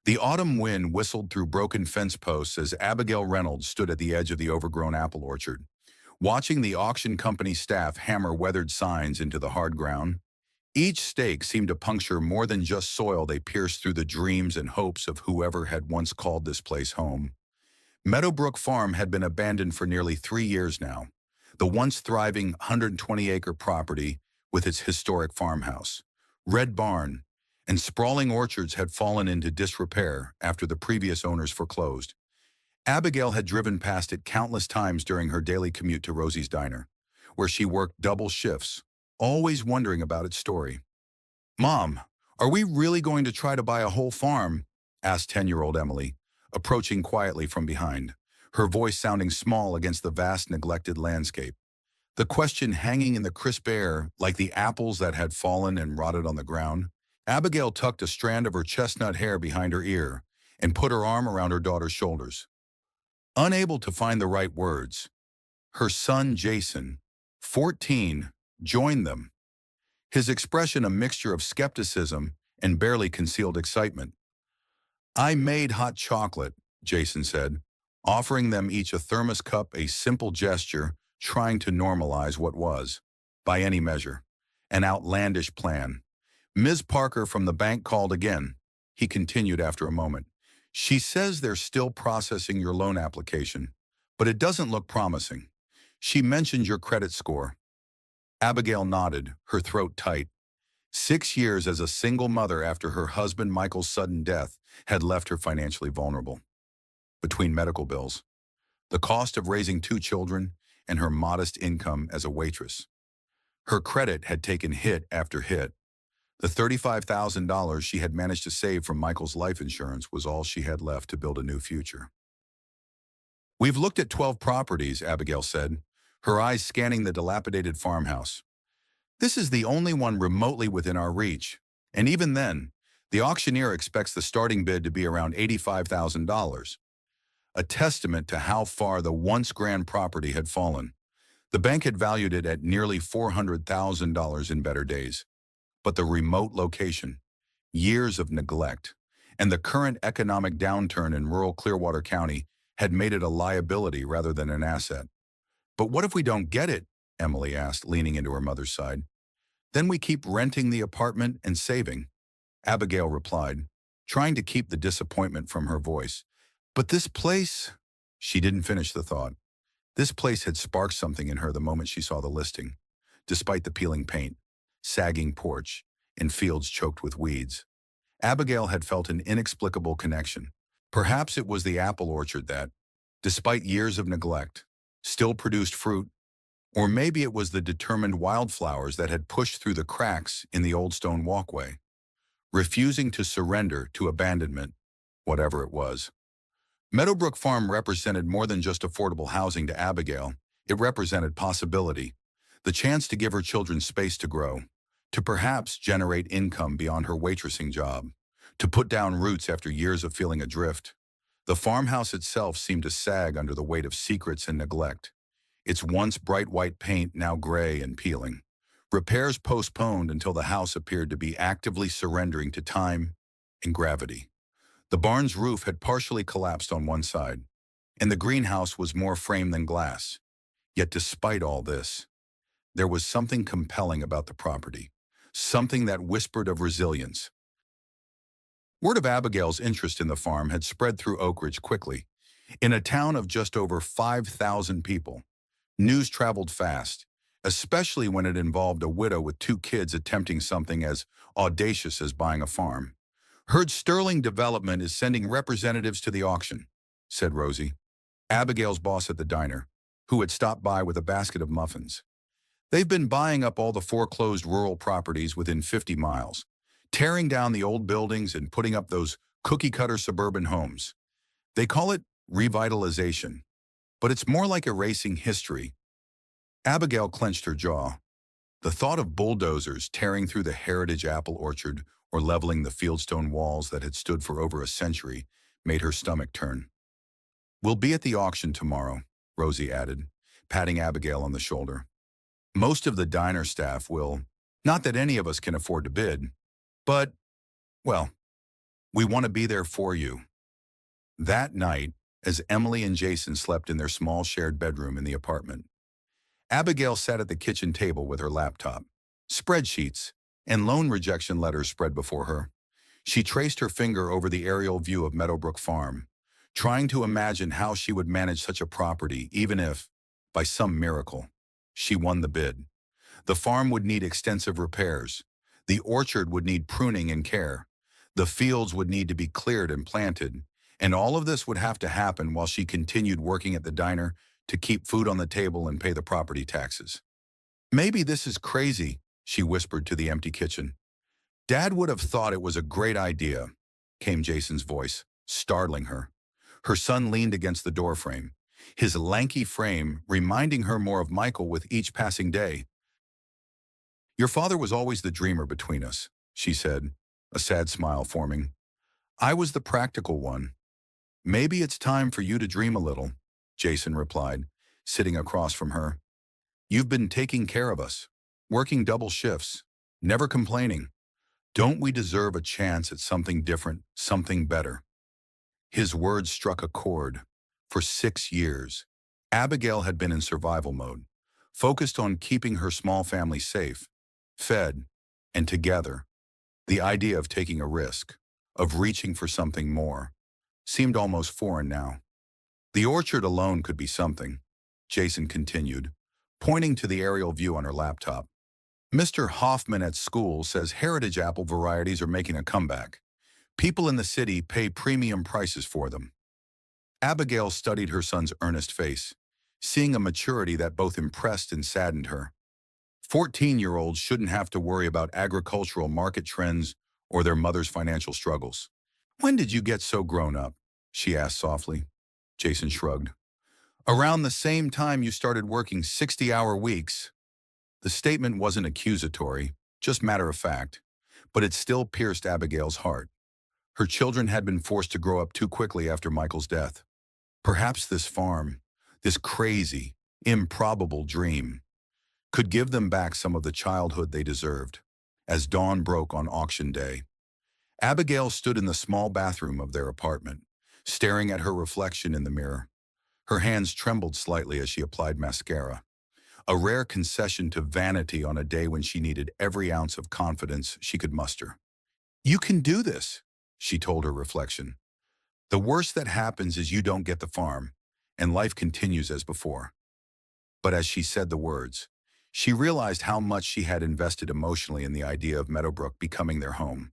The autumn wind whistled through broken fence posts as Abigail Reynolds stood at the edge of the overgrown apple orchard, watching the auction company staff hammer weathered signs into the hard ground. Each stake seemed to puncture more than just soil. They pierced through the dreams and hopes of whoever had once called this place home. Meadowbrook Farm had been abandoned for nearly 3 years now, the once thriving 120-acre property with its historic farmhouse, red barn, and sprawling orchards had fallen into disrepair after the previous owners foreclosed. Abigail had driven past it countless times during her daily commute to Rosie's Diner, where she worked double shifts, always wondering about its story. "Mom, are we really going to try to buy a whole farm?" asked 10-year-old Emily, approaching quietly from behind, her voice sounding small against the vast neglected landscape. The question hanging in the crisp air like the apples that had fallen and rotted on the ground. Abigail tucked a strand of her chestnut hair behind her ear and put her arm around her daughter's shoulders. Unable to find the right words, her son Jason, 14, joined them, his expression a mixture of skepticism and barely concealed excitement. "I made hot chocolate," Jason said, offering them each a thermos cup, a simple gesture trying to normalize what was, by any measure, an outlandish plan. "Ms. Parker from the bank called again," he continued after a moment. "She says they're still processing your loan application, but it doesn't look promising. She mentioned your credit score." Abigail nodded, her throat tight. 6 years as a single mother after her husband Michael's sudden death had left her financially vulnerable. Between medical bills, the cost of raising 2 children, and her modest income as a waitress, her credit had taken hit after hit. The $35,000 she had managed to save from Michael's life insurance was all she had left to build a new future. "We've looked at 12 properties," Abigail said, her eyes scanning the dilapidated farmhouse. "This is the only one remotely within our reach, and even then, the auctioneer expects the starting bid to be around $85,000, a testament to how far the once grand property had fallen. The bank had valued it at nearly $400,000 in better days. But the remote location, years of neglect, and the current economic downturn in rural Clearwater County had made it a liability rather than an asset. "But what if we don't get it?" Emily asked, leaning into her mother's side. "Then we keep renting the apartment and saving," Abigail replied, trying to keep the disappointment from her voice. "But this place—" She didn't finish the thought. This place had sparked something in her the moment she saw the listing. Despite the peeling paint, sagging porch, and fields choked with weeds, Abigail had felt an inexplicable connection. Perhaps it was the apple orchard that, despite years of neglect, still produced fruit, or maybe it was the determined wildflowers that had pushed through the cracks in the old stone walkway, refusing to surrender to abandonment, whatever it was. Meadowbrook Farm represented more than just affordable housing to Abigail. It represented possibility, the chance to give her children space to grow, to perhaps generate income beyond her waitressing job, to put down roots after years of feeling adrift. The farmhouse itself seemed to sag under the weight of secrets and neglect, its once bright white paint now gray and peeling, repairs postponed until the house appeared to be actively surrendering to time and gravity. The barn's roof had partially collapsed on one side, and the greenhouse was more frame than glass. Yet despite all this, there was something compelling about the property, something that whispered of resilience. Word of Abigail's interest in the farm had spread through Oak Ridge quickly. In a town of just over 5,000 people, news traveled fast, especially when it involved a widow with 2 kids attempting something as audacious as buying a farm. "Heard Sterling Development is sending representatives to the auction," said Rosie, Abigail's boss at the diner, who had stopped by with a basket of muffins. "They've been buying up all the foreclosed rural properties within 50 miles, tearing down the old buildings and putting up those cookie-cutter suburban homes. They call it revitalization, but it's more like erasing history." Abigail clenched her jaw. The thought of bulldozers tearing through the heritage apple orchard or leveling the fieldstone walls that had stood for over a century made her stomach turn. "We'll be at the auction tomorrow," Rosie added, patting Abigail on the shoulder. "Most of the diner staff will. Not that any of us can afford to bid, but, well, We want to be there for you. That night, as Emily and Jason slept in their small shared bedroom in the apartment, Abigail sat at the kitchen table with her laptop. Spreadsheets and loan rejection letters spread before her. She traced her finger over the aerial view of Meadowbrook Farm, trying to imagine how she would manage such a property even if, by some miracle, she won the bid. The farm would need extensive repairs. The orchard would need pruning and care. The fields would need to be cleared and planted. And all of this would have to happen while she continued working at the diner to keep food on the table and pay the property taxes. Maybe this is crazy, she whispered to the empty kitchen. Dad would have thought it was a great idea, came Jason's voice, startling her. Her son leaned against the doorframe, his lanky frame reminding her more of Michael with each passing day. Your father was always the dreamer between us, she said, a sad smile forming. I was the practical one. Maybe it's time for you to dream a little, Jason replied, sitting across from her. You've been taking care of us, working double shifts, never complaining. Don't we deserve a chance at something different, something better? His words struck a chord. For 6 years, Abigail had been in survival mode, focused on keeping her small family safe, fed, and together. The idea of taking a risk, of reaching for something more, seemed almost foreign now. The orchard alone could be something, Jason continued, pointing to the aerial view on her laptop. Mr. Hoffman at school says heritage apple varieties are making a comeback. People in the city pay premium prices for them. Abigail studied her son's earnest face, seeing a maturity that both impressed and saddened her. 14-year-olds shouldn't have to worry about agricultural market trends or their mother's financial struggles. When did you get so grown up? She asked softly. Jason shrugged. Around the same time you started working 60-hour weeks. The statement wasn't accusatory, just matter of fact, but it still pierced Abigail's heart. Her children had been forced to grow up too quickly after Michael's death. Perhaps this farm, this crazy, improbable dream, could give them back some of the childhood they deserved. As dawn broke on auction day, Abigail stood in the small bathroom of their apartment, staring at her reflection in the mirror. Her hands trembled slightly as she applied mascara, a rare concession to vanity on a day when she needed every ounce of confidence she could muster. You can do this, she told her reflection. The worst that happens is you don't get the farm, and life continues as before. But as she said the words, she realized how much she had invested emotionally in the idea of Meadowbrook becoming their home.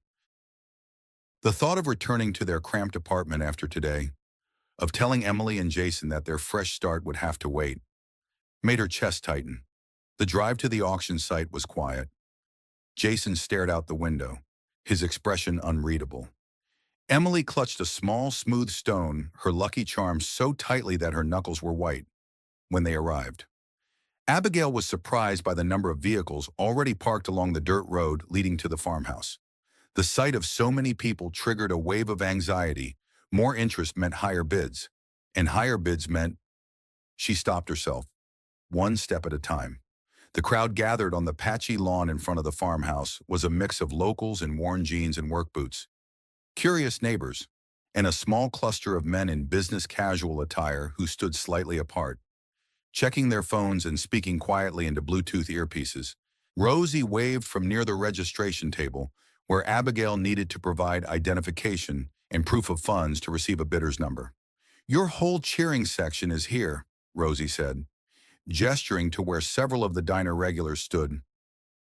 The thought of returning to their cramped apartment after today, of telling Emily and Jason that their fresh start would have to wait, made her chest tighten. The drive to the auction site was quiet. Jason stared out the window, his expression unreadable. Emily clutched a small, smooth stone, her lucky charm so tightly that her knuckles were white, when they arrived. Abigail was surprised by the number of vehicles already parked along the dirt road leading to the farmhouse. The sight of so many people triggered a wave of anxiety. More interest meant higher bids, and higher bids meant... She stopped herself, one step at a time. The crowd gathered on the patchy lawn in front of the farmhouse was a mix of locals in worn jeans and work boots, curious neighbors, and a small cluster of men in business casual attire who stood slightly apart, checking their phones and speaking quietly into Bluetooth earpieces. Rosie waved from near the registration table, where Abigail needed to provide identification and proof of funds to receive a bidder's number. Your whole cheering section is here, Rosie said, gesturing to where several of the diner regulars stood.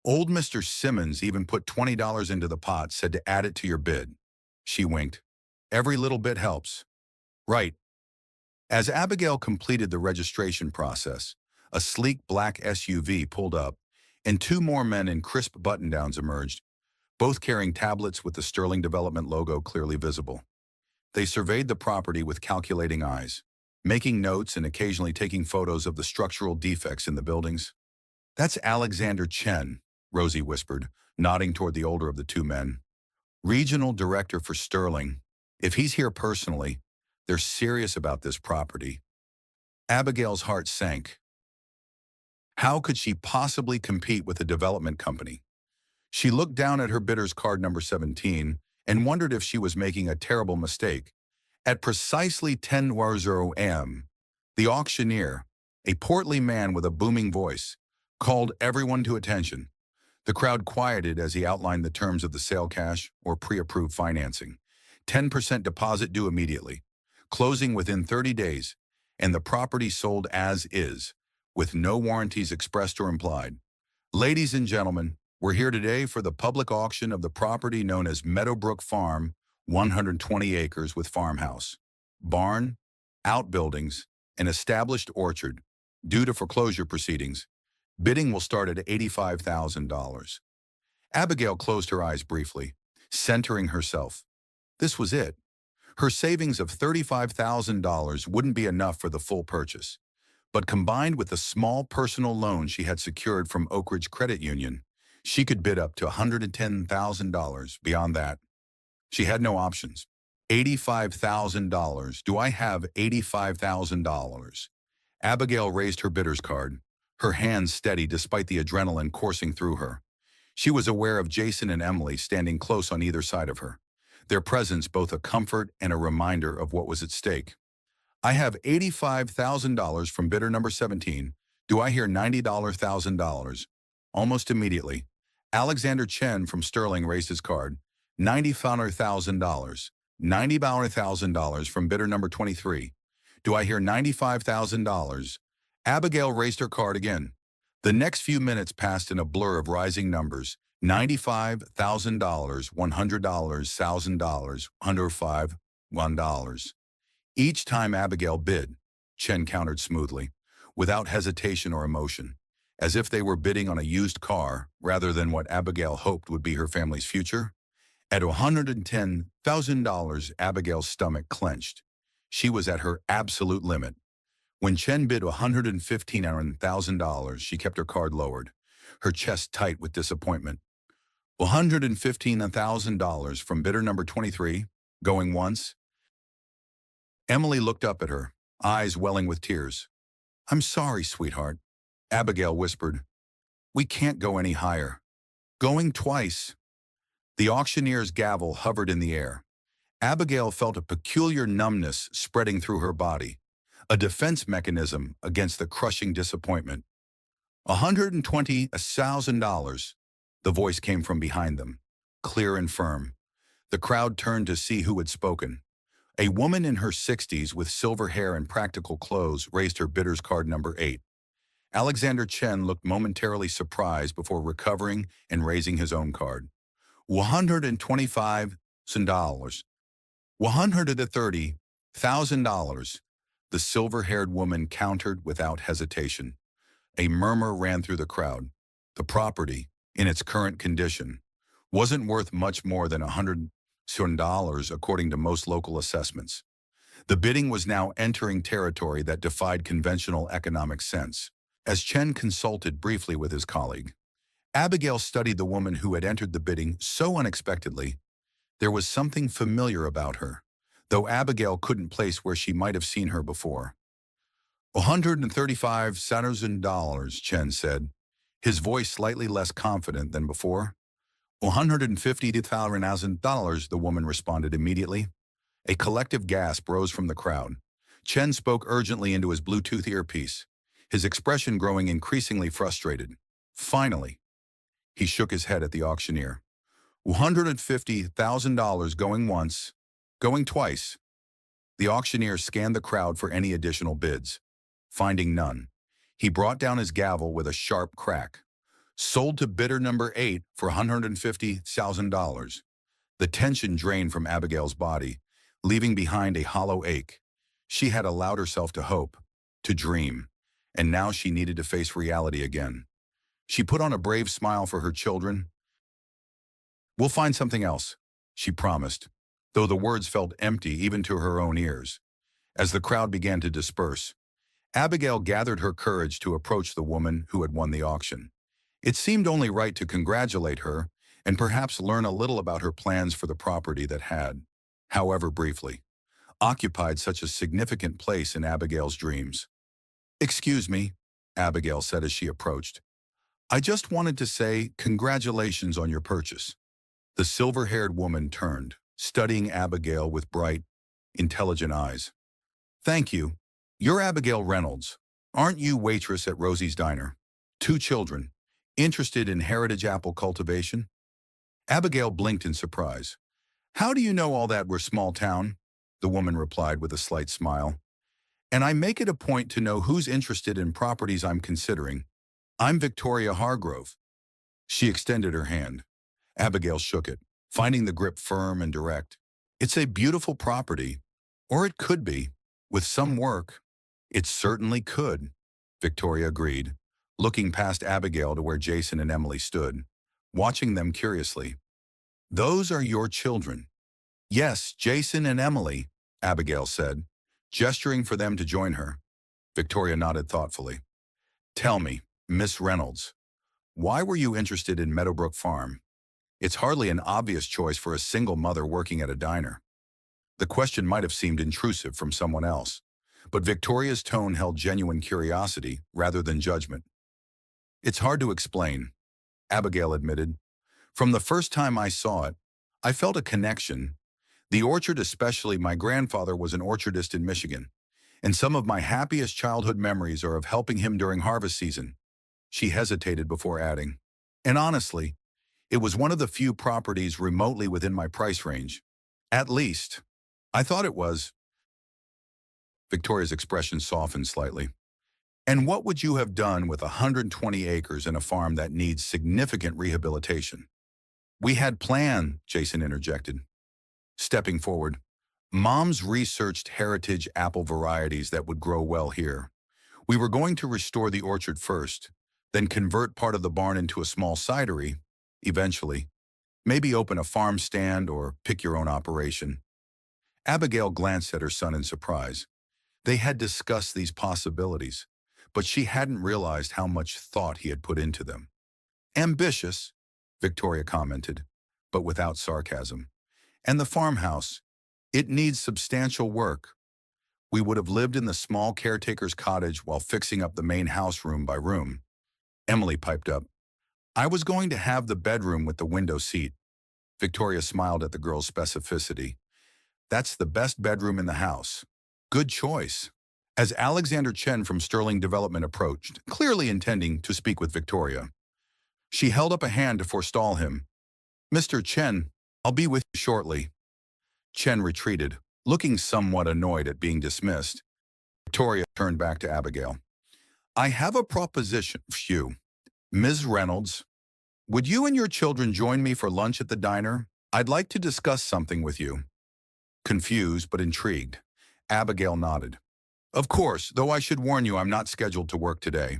Old Mr. Simmons even put $20 into the pot, said to add it to your bid. She winked. Every little bit helps. Right. As Abigail completed the registration process, a sleek black SUV pulled up, and two more men in crisp button-downs emerged, both carrying tablets with the Sterling Development logo clearly visible. They surveyed the property with calculating eyes, making notes and occasionally taking photos of the structural defects in the buildings. That's Alexander Chen, Rosie whispered, nodding toward the older of the two men. Regional Director for Sterling. If he's here personally, they're serious about this property. Abigail's heart sank. How could she possibly compete with a development company? She looked down at her bidder's card number 17 and wondered if she was making a terrible mistake. At precisely 10:00 a.m., the auctioneer, a portly man with a booming voice, called everyone to attention. The crowd quieted as he outlined the terms of the sale: cash or pre-approved financing. 10% deposit due immediately, closing within 30 days, and the property sold as is, with no warranties expressed or implied. Ladies and gentlemen, we're here today for the public auction of the property known as Meadowbrook Farm, 120 acres with farmhouse, barn, outbuildings, and established orchard. Due to foreclosure proceedings, bidding will start at $85,000. Abigail closed her eyes briefly, centering herself. This was it. Her savings of $35,000 wouldn't be enough for the full purchase, but combined with the small personal loan she had secured from Oak Ridge Credit Union, she could bid up to $110,000. Beyond that, she had no options. $85,000. Do I have $85,000? Abigail raised her bidder's card, her hands steady despite the adrenaline coursing through her. She was aware of Jason and Emily standing close on either side of her, their presence both a comfort and a reminder of what was at stake. I have $85,000 from bidder number 17. Do I hear $90,000? Almost immediately, Alexander Chen from Sterling raised his card. $90,000. $90,000 from bidder number 23. Do I hear $95,000? Abigail raised her card again. The next few minutes passed in a blur of rising numbers. $95,000, $100, $1,000, $105, $1. Each time Abigail bid, Chen countered smoothly, without hesitation or emotion, as if they were bidding on a used car rather than what Abigail hoped would be her family's future. At $110,000, Abigail's stomach clenched. She was at her absolute limit. When Chen bid $115,000, she kept her card lowered, her chest tight with disappointment. $115,000 from bidder number 23, going once. Emily looked up at her, eyes welling with tears. I'm sorry, sweetheart, Abigail whispered. We can't go any higher. Going twice. The auctioneer's gavel hovered in the air. Abigail felt a peculiar numbness spreading through her body, a defense mechanism against the crushing disappointment. $120,000. The voice came from behind them, clear and firm. The crowd turned to see who had spoken. A woman in her 60s with silver hair and practical clothes raised her bidder's card number 8. Alexander Chen looked momentarily surprised before recovering and raising his own card. $125,000. $130,000. The silver-haired woman countered without hesitation. A murmur ran through the crowd. The property, in its current condition, wasn't worth much more than $100,000 according to most local assessments. The bidding was now entering territory that defied conventional economic sense. As Chen consulted briefly with his colleague, Abigail studied the woman who had entered the bidding so unexpectedly. There was something familiar about her, though Abigail couldn't place where she might have seen her before. $135,000, Chen said, his voice slightly less confident than before. $150,000, the woman responded immediately. A collective gasp rose from the crowd. Chen spoke urgently into his Bluetooth earpiece, his expression growing increasingly frustrated. Finally, he shook his head at the auctioneer. $150,000 going once, going twice. The auctioneer scanned the crowd for any additional bids. Finding none, he brought down his gavel with a sharp crack. Sold to bidder number 8 for $150,000. The tension drained from Abigail's body, leaving behind a hollow ache. She had allowed herself to hope, to dream, and now she needed to face reality again. She put on a brave smile for her children. We'll find something else, she promised, though the words felt empty even to her own ears. As the crowd began to disperse, Abigail gathered her courage to approach the woman who had won the auction. It seemed only right to congratulate her and perhaps learn a little about her plans for the property that had, however briefly, occupied such a significant place in Abigail's dreams. Excuse me, Abigail said as she approached. I just wanted to say congratulations on your purchase. The silver-haired woman turned, studying Abigail with bright, intelligent eyes. Thank you. You're Abigail Reynolds. Aren't you waitress at Rosie's Diner? 2 children. Interested in heritage apple cultivation? Abigail blinked in surprise. How do you know all that? We're small town, the woman replied with a slight smile. And I make it a point to know who's interested in properties I'm considering. I'm Victoria Hargrove. She extended her hand. Abigail shook it, finding the grip firm and direct. It's a beautiful property, or it could be. With some work, it certainly could, Victoria agreed, looking past Abigail to where Jason and Emily stood, watching them curiously. Those are your children. Yes, Jason and Emily, Abigail said, gesturing for them to join her. Victoria nodded thoughtfully. Tell me, Miss Reynolds, why were you interested in Meadowbrook Farm? It's hardly an obvious choice for a single mother working at a diner. The question might have seemed intrusive from someone else, but Victoria's tone held genuine curiosity rather than judgment. It's hard to explain, Abigail admitted. From the first time I saw it, I felt a connection. The orchard especially, my grandfather was an orchardist in Michigan, and some of my happiest childhood memories are of helping him during harvest season. She hesitated before adding, and honestly, it was one of the few properties remotely within my price range. At least, I thought it was. Victoria's expression softened slightly. And what would you have done with 120 acres and a farm that needs significant rehabilitation? We had planned, Jason interjected. Stepping forward, Mom's researched heritage apple varieties that would grow well here. We were going to restore the orchard first, then convert part of the barn into a small cidery, eventually. Maybe open a farm stand or pick your own operation. Abigail glanced at her son in surprise. They had discussed these possibilities, but she hadn't realized how much thought he had put into them. Ambitious, Victoria commented, but without sarcasm. And the farmhouse, it needs substantial work. We would have lived in the small caretaker's cottage while fixing up the main house room by room. Emily piped up. I was going to have the bedroom with the window seat. Victoria smiled at the girl's specificity. That's the best bedroom in the house. Good choice. As Alexander Chen from Sterling Development approached, clearly intending to speak with Victoria, she held up a hand to forestall him. Mr. Chen, I'll be with you shortly. Chen retreated, looking somewhat annoyed at being dismissed. Victoria turned back to Abigail. I have a proposition for you. Ms. Reynolds, would you and your children join me for lunch at the diner? I'd like to discuss something with you. Confused but intrigued, Abigail nodded. Of course, though I should warn you I'm not scheduled to work today,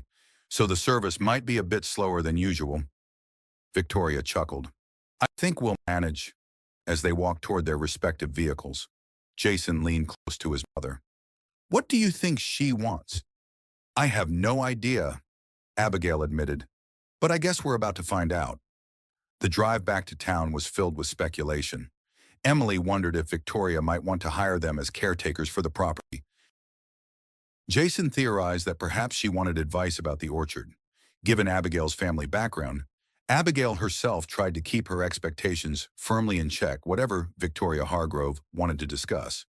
so the service might be a bit slower than usual. Victoria chuckled. I think we'll manage. As they walked toward their respective vehicles, Jason leaned close to his mother. What do you think she wants? I have no idea, Abigail admitted, but I guess we're about to find out. The drive back to town was filled with speculation. Emily wondered if Victoria might want to hire them as caretakers for the property. Jason theorized that perhaps she wanted advice about the orchard. Given Abigail's family background, Abigail herself tried to keep her expectations firmly in check, whatever Victoria Hargrove wanted to discuss.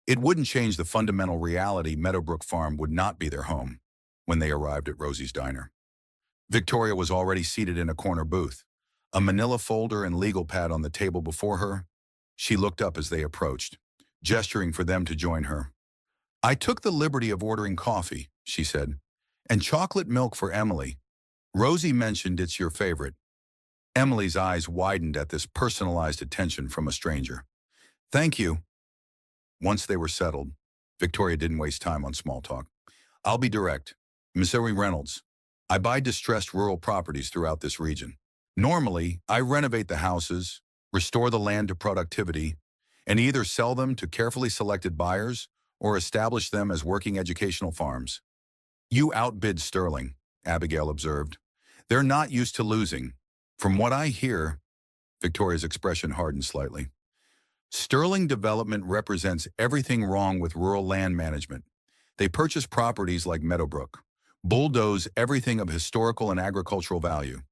It wouldn't change the fundamental reality Meadowbrook Farm would not be their home when they arrived at Rosie's Diner. Victoria was already seated in a corner booth, a manila folder and legal pad on the table before her. She looked up as they approached, gesturing for them to join her. I took the liberty of ordering coffee, she said, and chocolate milk for Emily. Rosie mentioned it's your favorite. Emily's eyes widened at this personalized attention from a stranger. Thank you. Once they were settled, Victoria didn't waste time on small talk. I'll be direct. Missouri Reynolds. I buy distressed rural properties throughout this region. Normally, I renovate the houses, restore the land to productivity, and either sell them to carefully selected buyers or establish them as working educational farms. You outbid Sterling, Abigail observed. They're not used to losing. From what I hear, Victoria's expression hardened slightly. Sterling Development represents everything wrong with rural land management. They purchase properties like Meadowbrook, bulldoze everything of historical and agricultural value,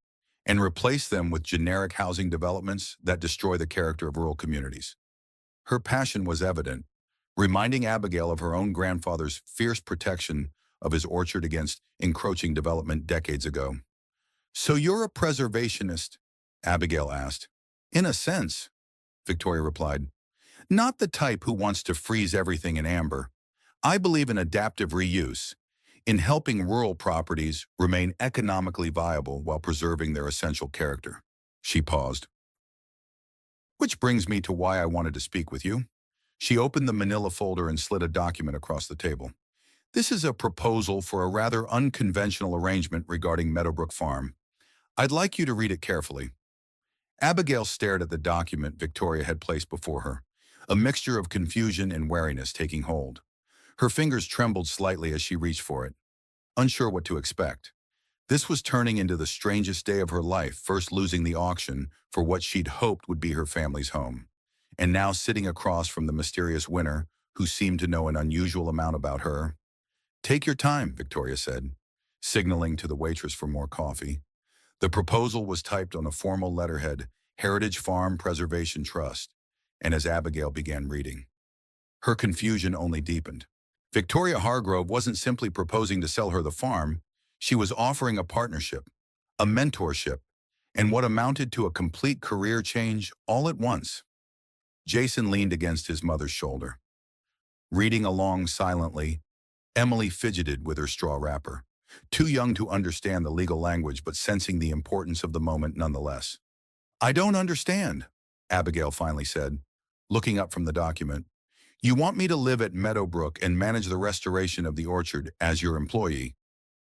and replace them with generic housing developments that destroy the character of rural communities. Her passion was evident, reminding Abigail of her own grandfather's fierce protection of his orchard against encroaching development decades ago. "So you're a preservationist?" Abigail asked. "In a sense," Victoria replied. "Not the type who wants to freeze everything in amber. I believe in adaptive reuse, in helping rural properties remain economically viable while preserving their essential character." She paused. "Which brings me to why I wanted to speak with you." She opened the manila folder and slid a document across the table. "This is a proposal for a rather unconventional arrangement regarding Meadowbrook Farm. I'd like you to read it carefully." Abigail stared at the document Victoria had placed before her, a mixture of confusion and wariness taking hold. Her fingers trembled slightly as she reached for it, unsure what to expect. This was turning into the strangest day of her life, first losing the auction for what she'd hoped would be her family's home, and now sitting across from the mysterious winner who seemed to know an unusual amount about her. "Take your time," Victoria said, signaling to the waitress for more coffee. The proposal was typed on a formal letterhead, Heritage Farm Preservation Trust, and as Abigail began reading, her confusion only deepened. Victoria Hargrove wasn't simply proposing to sell her the farm, she was offering a partnership, a mentorship, and what amounted to a complete career change all at once. Jason leaned against his mother's shoulder. Reading along silently, Emily fidgeted with her straw wrapper, too young to understand the legal language but sensing the importance of the moment nonetheless. "I don't understand," Abigail finally said, looking up from the document. "You want me to live at Meadowbrook and manage the restoration of the orchard as your employee?"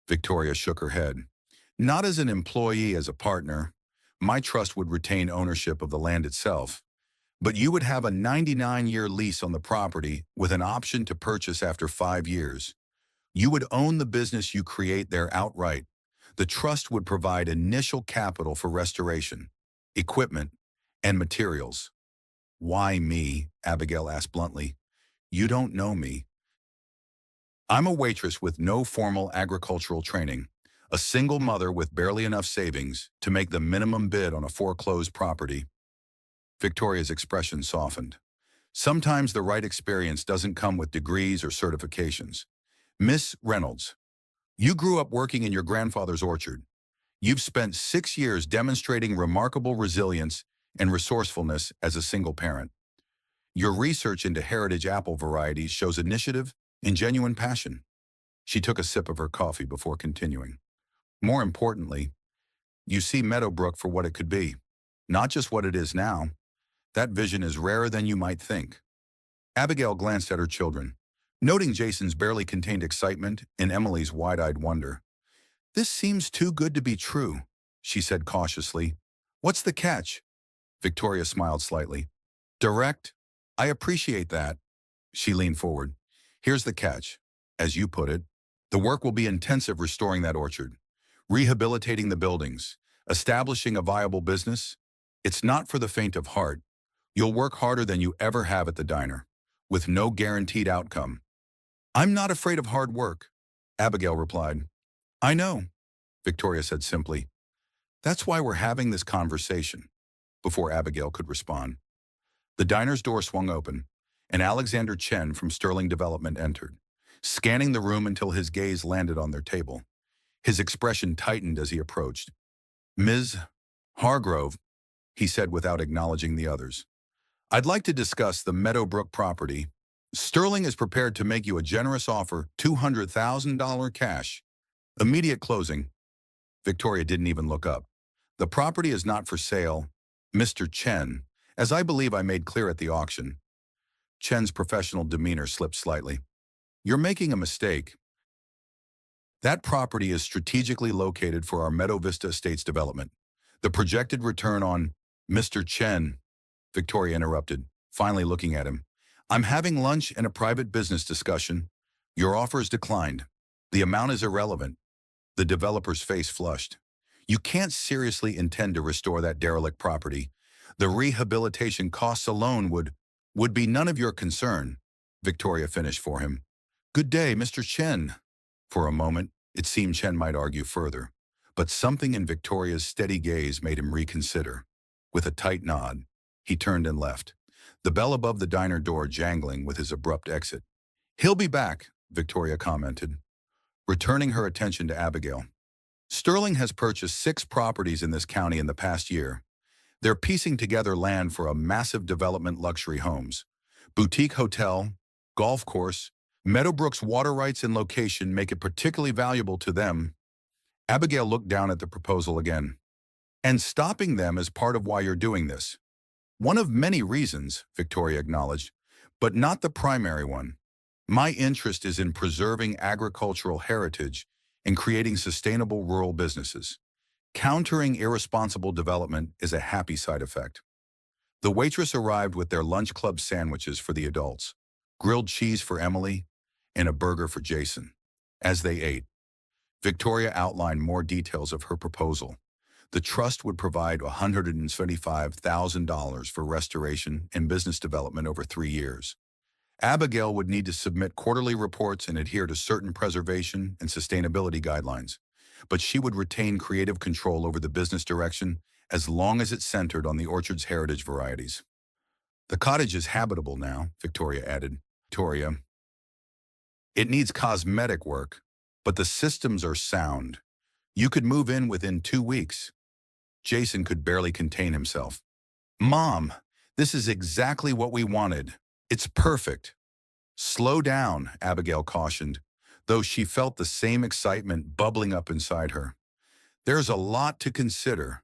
Victoria shook her head. "Not as an employee, as a partner. My trust would retain ownership of the land itself. But you would have a 99-year lease on the property with an option to purchase after 5 years. You would own the business you create there outright. The trust would provide initial capital for restoration, equipment, and materials." "Why me?" Abigail asked bluntly. "You don't know me. I'm a waitress with no formal agricultural training, a single mother with barely enough savings to make the minimum bid on a foreclosed property." Victoria's expression softened. "Sometimes the right experience doesn't come with degrees or certifications. Miss Reynolds, you grew up working in your grandfather's orchard. You've spent 6 years demonstrating remarkable resilience and resourcefulness as a single parent. Your research into heritage apple varieties shows initiative and genuine passion." She took a sip of her coffee before continuing. "More importantly, you see Meadowbrook for what it could be, not just what it is now. That vision is rarer than you might think." Abigail glanced at her children, noting Jason's barely contained excitement and Emily's wide-eyed wonder. "This seems too good to be true," she said cautiously. "What's the catch?" Victoria smiled slightly. "Direct. I appreciate that." She leaned forward. "Here's the catch. As you put it, the work will be intensive restoring that orchard, rehabilitating the buildings, establishing a viable business. It's not for the faint of heart. You'll work harder than you ever have at the diner, with no guaranteed outcome." "I'm not afraid of hard work," Abigail replied. "I know," Victoria said simply. "That's why we're having this conversation." Before Abigail could respond, the diner's door swung open, and Alexander Chen from Sterling Development entered, scanning the room until his gaze landed on their table. His expression tightened as he approached. "Ms. Hargrove," he said without acknowledging the others, "I'd like to discuss the Meadowbrook property. Sterling is prepared to make you a generous offer, $200,000 cash. Immediate closing." Victoria didn't even look up. "The property is not for sale, Mr. Chen, as I believe I made clear at the auction." Chen's professional demeanor slipped slightly. "You're making a mistake. That property is strategically located for our Meadow Vista Estates development. The projected return on—" "Mr. Chen," Victoria interrupted, finally looking at him. "I'm having lunch and a private business discussion. Your offer is declined. The amount is irrelevant." The developer's face flushed. "You can't seriously intend to restore that derelict property. The rehabilitation costs alone would be none of your concern," Victoria finished for him. "Good day, Mr. Chen." For a moment, it seemed Chen might argue further, But something in Victoria's steady gaze made him reconsider. With a tight nod, he turned and left, the bell above the diner door jangling with his abrupt exit. "He'll be back," Victoria commented, returning her attention to Abigail. "Sterling has purchased 6 properties in this county in the past year. They're piecing together land for a massive development luxury homes. Boutique hotel, golf course, Meadowbrook's water rights and location make it particularly valuable to them." Abigail looked down at the proposal again. "And stopping them is part of why you're doing this." "One of many reasons," Victoria acknowledged, "but not the primary one. My interest is in preserving agricultural heritage and creating sustainable rural businesses. Countering irresponsible development is a happy side effect." The waitress arrived with their lunch club sandwiches for the adults, grilled cheese for Emily, and a burger for Jason. As they ate, Victoria outlined more details of her proposal. The trust would provide $175,000 for restoration and business development over 3 years. Abigail would need to submit quarterly reports and adhere to certain preservation and sustainability guidelines, but she would retain creative control over the business direction as long as it centered on the orchard's heritage varieties. "The cottage is habitable now," Victoria added. "Victoria, it needs cosmetic work, but the systems are sound. You could move in within 2 weeks." Jason could barely contain himself. "Mom, this is exactly what we wanted. It's perfect." "Slow down," Abigail cautioned, though she felt the same excitement bubbling up inside her. "There's a lot to consider."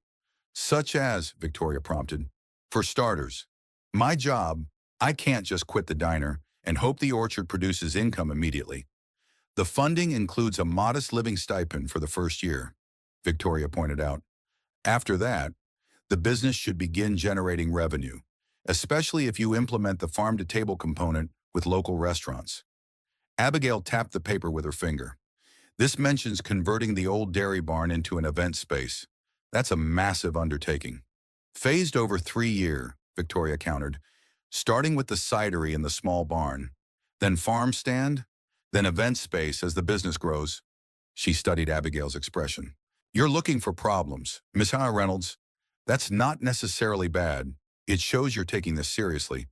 "Such as," Victoria prompted. "For starters, my job, I can't just quit the diner and hope the orchard produces income immediately. The funding includes a modest living stipend for the first year," Victoria pointed out. "After that, the business should begin generating revenue, especially if you implement the farm-to-table component with local restaurants." Abigail tapped the paper with her finger. "This mentions converting the old dairy barn into an event space. That's a massive undertaking." "Phased over 3 years," Victoria countered, "starting with the cidery and the small barn, then farm stand, then event space as the business grows." She studied Abigail's expression. "You're looking for problems, Miss Hannah Reynolds. That's not necessarily bad. It shows you're taking this seriously.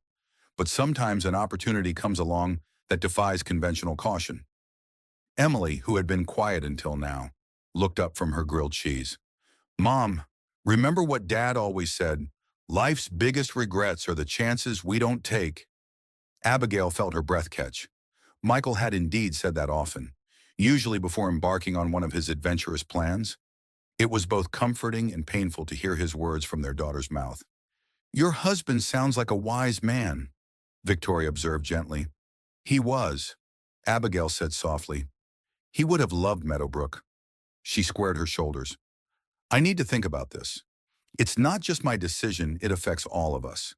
But sometimes an opportunity comes along that defies conventional caution." Emily, who had been quiet until now, looked up from her grilled cheese. "Mom, remember what Dad always said, life's biggest regrets are the chances we don't take." Abigail felt her breath catch. Michael had indeed said that often, usually before embarking on one of his adventurous plans. It was both comforting and painful to hear his words from their daughter's mouth. "Your husband sounds like a wise man," Victoria observed gently. "He was," Abigail said softly. "He would have loved Meadowbrook." She squared her shoulders. "I need to think about this. It's not just my decision, it affects all of us."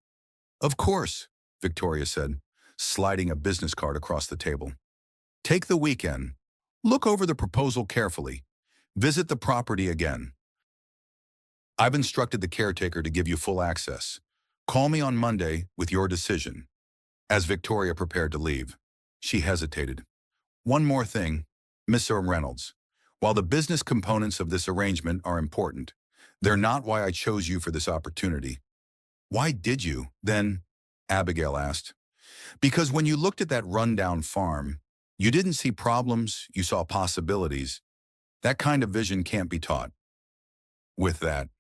"Of course," Victoria said, sliding a business card across the table. "Take the weekend. Look over the proposal carefully. Visit the property again. I've instructed the caretaker to give you full access. Call me on Monday with your decision." As Victoria prepared to leave, she hesitated. "One more thing, Miss Reynolds. While the business components of this arrangement are important, they're not why I chose you for this opportunity." "Why did you, then?" Abigail asked. "Because when you looked at that rundown farm, you didn't see problems, you saw possibilities. That kind of vision can't be taught." With that,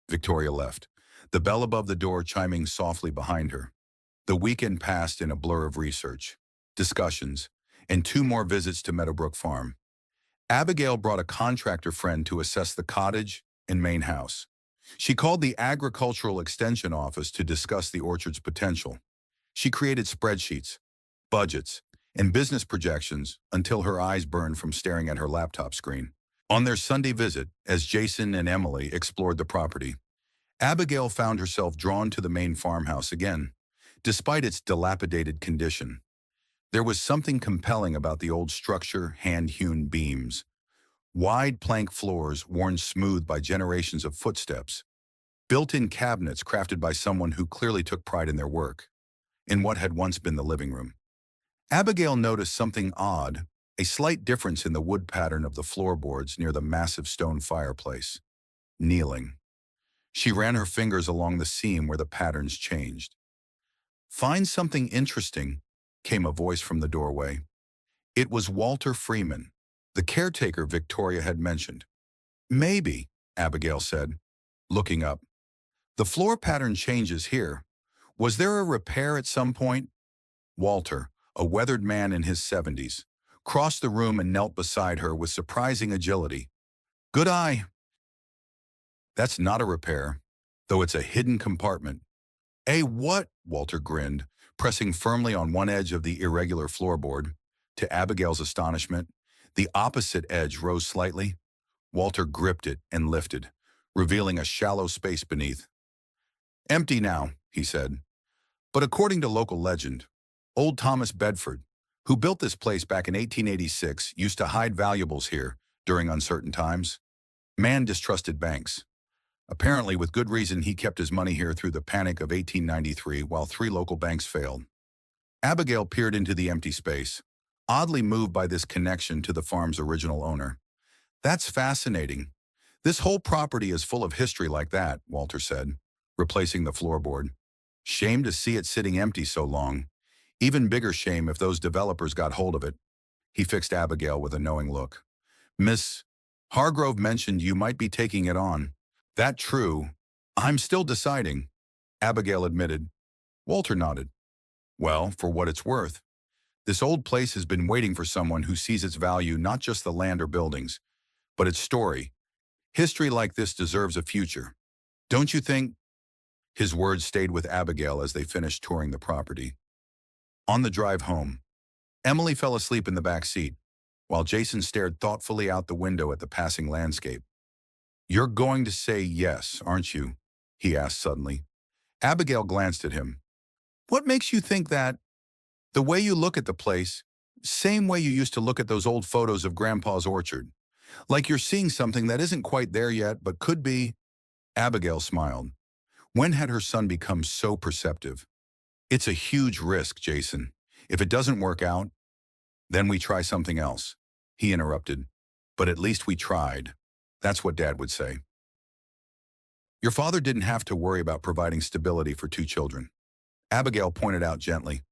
Victoria left, the bell above the door chiming softly behind her. The weekend passed in a blur of research, discussions, and 2 more visits to Meadowbrook Farm. Abigail brought a contractor friend to assess the cottage and main house. She called the Agricultural Extension Office to discuss the orchard's potential. She created spreadsheets, budgets, and business projections until her eyes burned from staring at her laptop screen. On their Sunday visit, as Jason and Emily explored the property, Abigail found herself drawn to the main farmhouse again, despite its dilapidated condition. There was something compelling about the old structure, hand-hewn beams, wide plank floors worn smooth by generations of footsteps, built-in cabinets crafted by someone who clearly took pride in their work, in what had once been the living room. Abigail noticed something odd a slight difference in the wood pattern of the floorboards near the massive stone fireplace. Kneeling. She ran her fingers along the seam where the patterns changed. "Find something interesting," came a voice from the doorway. It was Walter Freeman, the caretaker Victoria had mentioned. "Maybe," Abigail said, looking up. "The floor pattern changes here. Was there a repair at some point?" Walter, a weathered man in his 70s, crossed the room and knelt beside her with surprising agility. "Good eye." "That's not a repair, though it's a hidden compartment." "A what?" Walter grinned, pressing firmly on one edge of the irregular floorboard. To Abigail's astonishment, the opposite edge rose slightly. Walter gripped it and lifted, revealing a shallow space beneath. "Empty now," he said. "But according to local legend, old Thomas Bedford, who built this place back in 1886, used to hide valuables here during uncertain times. Man distrusted banks. Apparently, with good reason, he kept his money here through the Panic of 1893 while 3 local banks failed." Abigail peered into the empty space, oddly moved by this connection to the farm's original owner. "That's fascinating. This whole property is full of history like that," Walter said, replacing the floorboard. "Shame to see it sitting empty so long. Even bigger shame if those developers got hold of it." He fixed Abigail with a knowing look. "Miss Hargrove mentioned you might be taking it on. That true?" "I'm still deciding," Abigail admitted. Walter nodded. "Well, for what it's worth, this old place has been waiting for someone who sees its value, not just the land or buildings, but its story. History like this deserves a future. Don't you think?" His words stayed with Abigail as they finished touring the property. On the drive home, Emily fell asleep in the back seat, while Jason stared thoughtfully out the window at the passing landscape. "You're going to say yes, aren't you?" he asked suddenly. Abigail glanced at him. "What makes you think that?" "The way you look at the place, same way you used to look at those old photos of Grandpa's orchard. Like you're seeing something that isn't quite there yet, but could be." Abigail smiled. When had her son become so perceptive? "It's a huge risk, Jason. If it doesn't work out, then we try something else," he interrupted. "But at least we tried." That's what Dad would say. "Your father didn't have to worry about providing stability for 2 children." Abigail pointed out gently.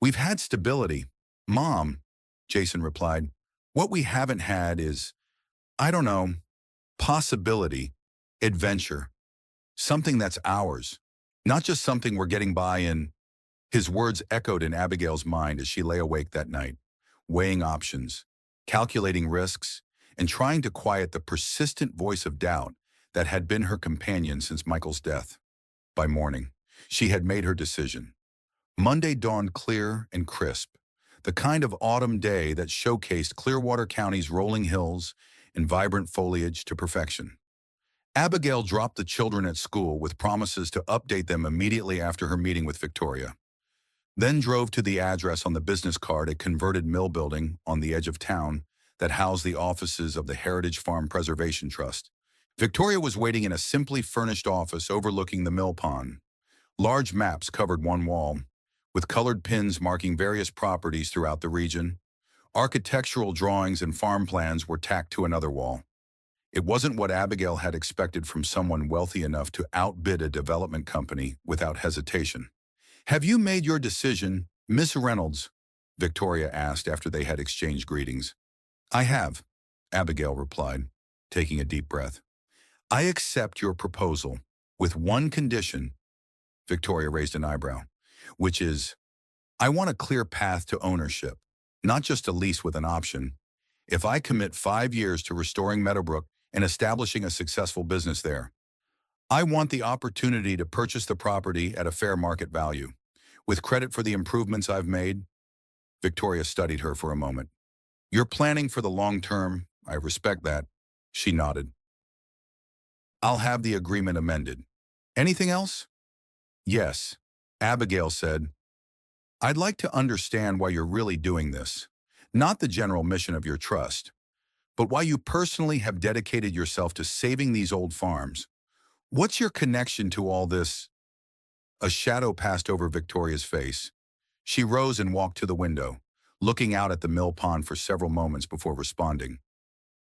"We've had stability, Mom," Jason replied. "What we haven't had is, I don't know, possibility, adventure, something that's ours, not just something we're getting by in." His words echoed in Abigail's mind as she lay awake that night, weighing options, calculating risks, and trying to quiet the persistent voice of doubt that had been her companion since Michael's death. By morning, she had made her decision. Monday dawned clear and crisp, the kind of autumn day that showcased Clearwater County's rolling hills and vibrant foliage to perfection. Abigail dropped the children at school with promises to update them immediately after her meeting with Victoria, then drove to the address on the business card, a converted mill building on the edge of town that housed the offices of the Heritage Farm Preservation Trust. Victoria was waiting in a simply furnished office overlooking the mill pond. Large maps covered one wall, with colored pins marking various properties throughout the region. Architectural drawings and farm plans were tacked to another wall. It wasn't what Abigail had expected from someone wealthy enough to outbid a development company without hesitation. "Have you made your decision, Miss Reynolds?" Victoria asked after they had exchanged greetings. "I have," Abigail replied, taking a deep breath. "I accept your proposal, with one condition." Victoria raised an eyebrow. "Which is, I want a clear path to ownership, not just a lease with an option. If I commit 5 years to restoring Meadowbrook and establishing a successful business there, I want the opportunity to purchase the property at a fair market value, with credit for the improvements I've made." Victoria studied her for a moment. "You're planning for the long term. I respect that." She nodded. "I'll have the agreement amended. Anything else?" "Yes," Abigail said. "I'd like to understand why you're really doing this. Not the general mission of your trust, but why you personally have dedicated yourself to saving these old farms. What's your connection to all this?" A shadow passed over Victoria's face. She rose and walked to the window, looking out at the mill pond for several moments before responding.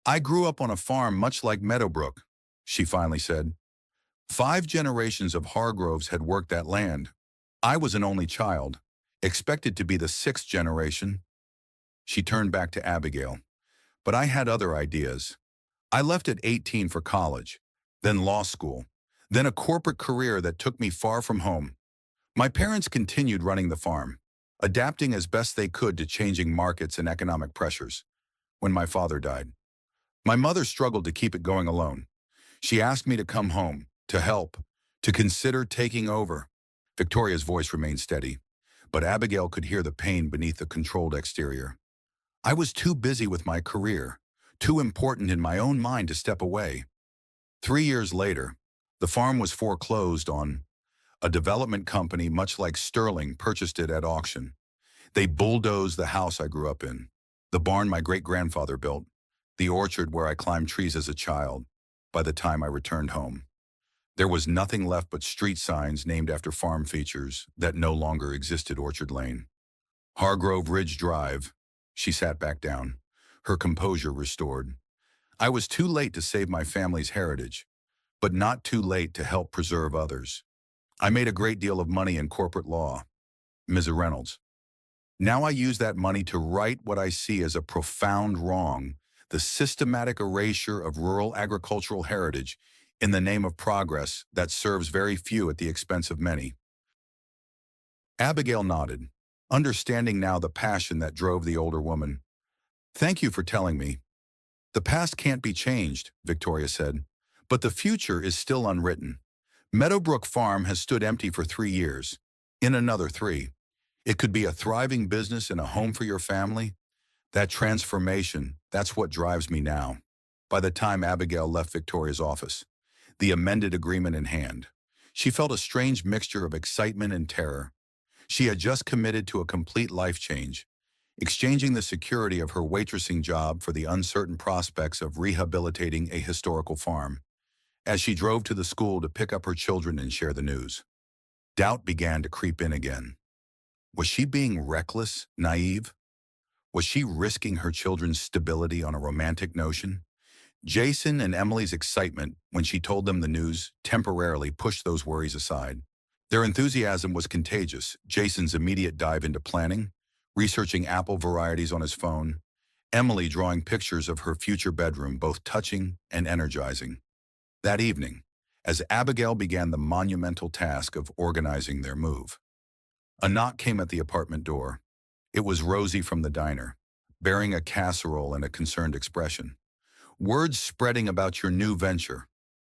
I grew up on a farm much like Meadowbrook, she finally said. 5 generations of Hargroves had worked that land. I was an only child, expected to be the 6th generation. She turned back to Abigail. But I had other ideas. I left at 18 for college, then law school, then a corporate career that took me far from home. My parents continued running the farm, adapting as best they could to changing markets and economic pressures. When my father died, my mother struggled to keep it going alone. She asked me to come home, to help, to consider taking over. Victoria's voice remained steady, but Abigail could hear the pain beneath the controlled exterior. I was too busy with my career, too important in my own mind to step away. 3 years later, the farm was foreclosed on. A development company much like Sterling purchased it at auction. They bulldozed the house I grew up in, the barn my great-grandfather built, the orchard where I climbed trees as a child. By the time I returned home, there was nothing left but street signs named after farm features that no longer existed. Orchard Lane, Hargrove Ridge Drive. She sat back down, her composure restored. I was too late to save my family's heritage, but not too late to help preserve others. I made a great deal of money in corporate law, Ms. Reynolds. Now I use that money to right what I see as a profound wrong, the systematic erasure of rural agricultural heritage in the name of progress that serves very few at the expense of many. Abigail nodded, understanding now the passion that drove the older woman. Thank you for telling me. The past can't be changed, Victoria said, but the future is still unwritten. Meadowbrook Farm has stood empty for 3 years. In another 3, it could be a thriving business and a home for your family. That transformation, that's what drives me now. By the time Abigail left Victoria's office, the amended agreement in hand, she felt a strange mixture of excitement and terror. She had just committed to a complete life change, exchanging the security of her waitressing job for the uncertain prospects of rehabilitating a historical farm. As she drove to the school to pick up her children and share the news, doubt began to creep in again. Was she being reckless, naive? Was she risking her children's stability on a romantic notion? Jason and Emily's excitement when she told them the news temporarily pushed those worries aside. Their enthusiasm was contagious. Jason's immediate dive into planning, researching apple varieties on his phone, Emily drawing pictures of her future bedroom, both touching and energizing. That evening, as Abigail began the monumental task of organizing their move, a knock came at the apartment door. It was Rosie from the diner, bearing a casserole and a concerned expression. Word's spreading about your new venture,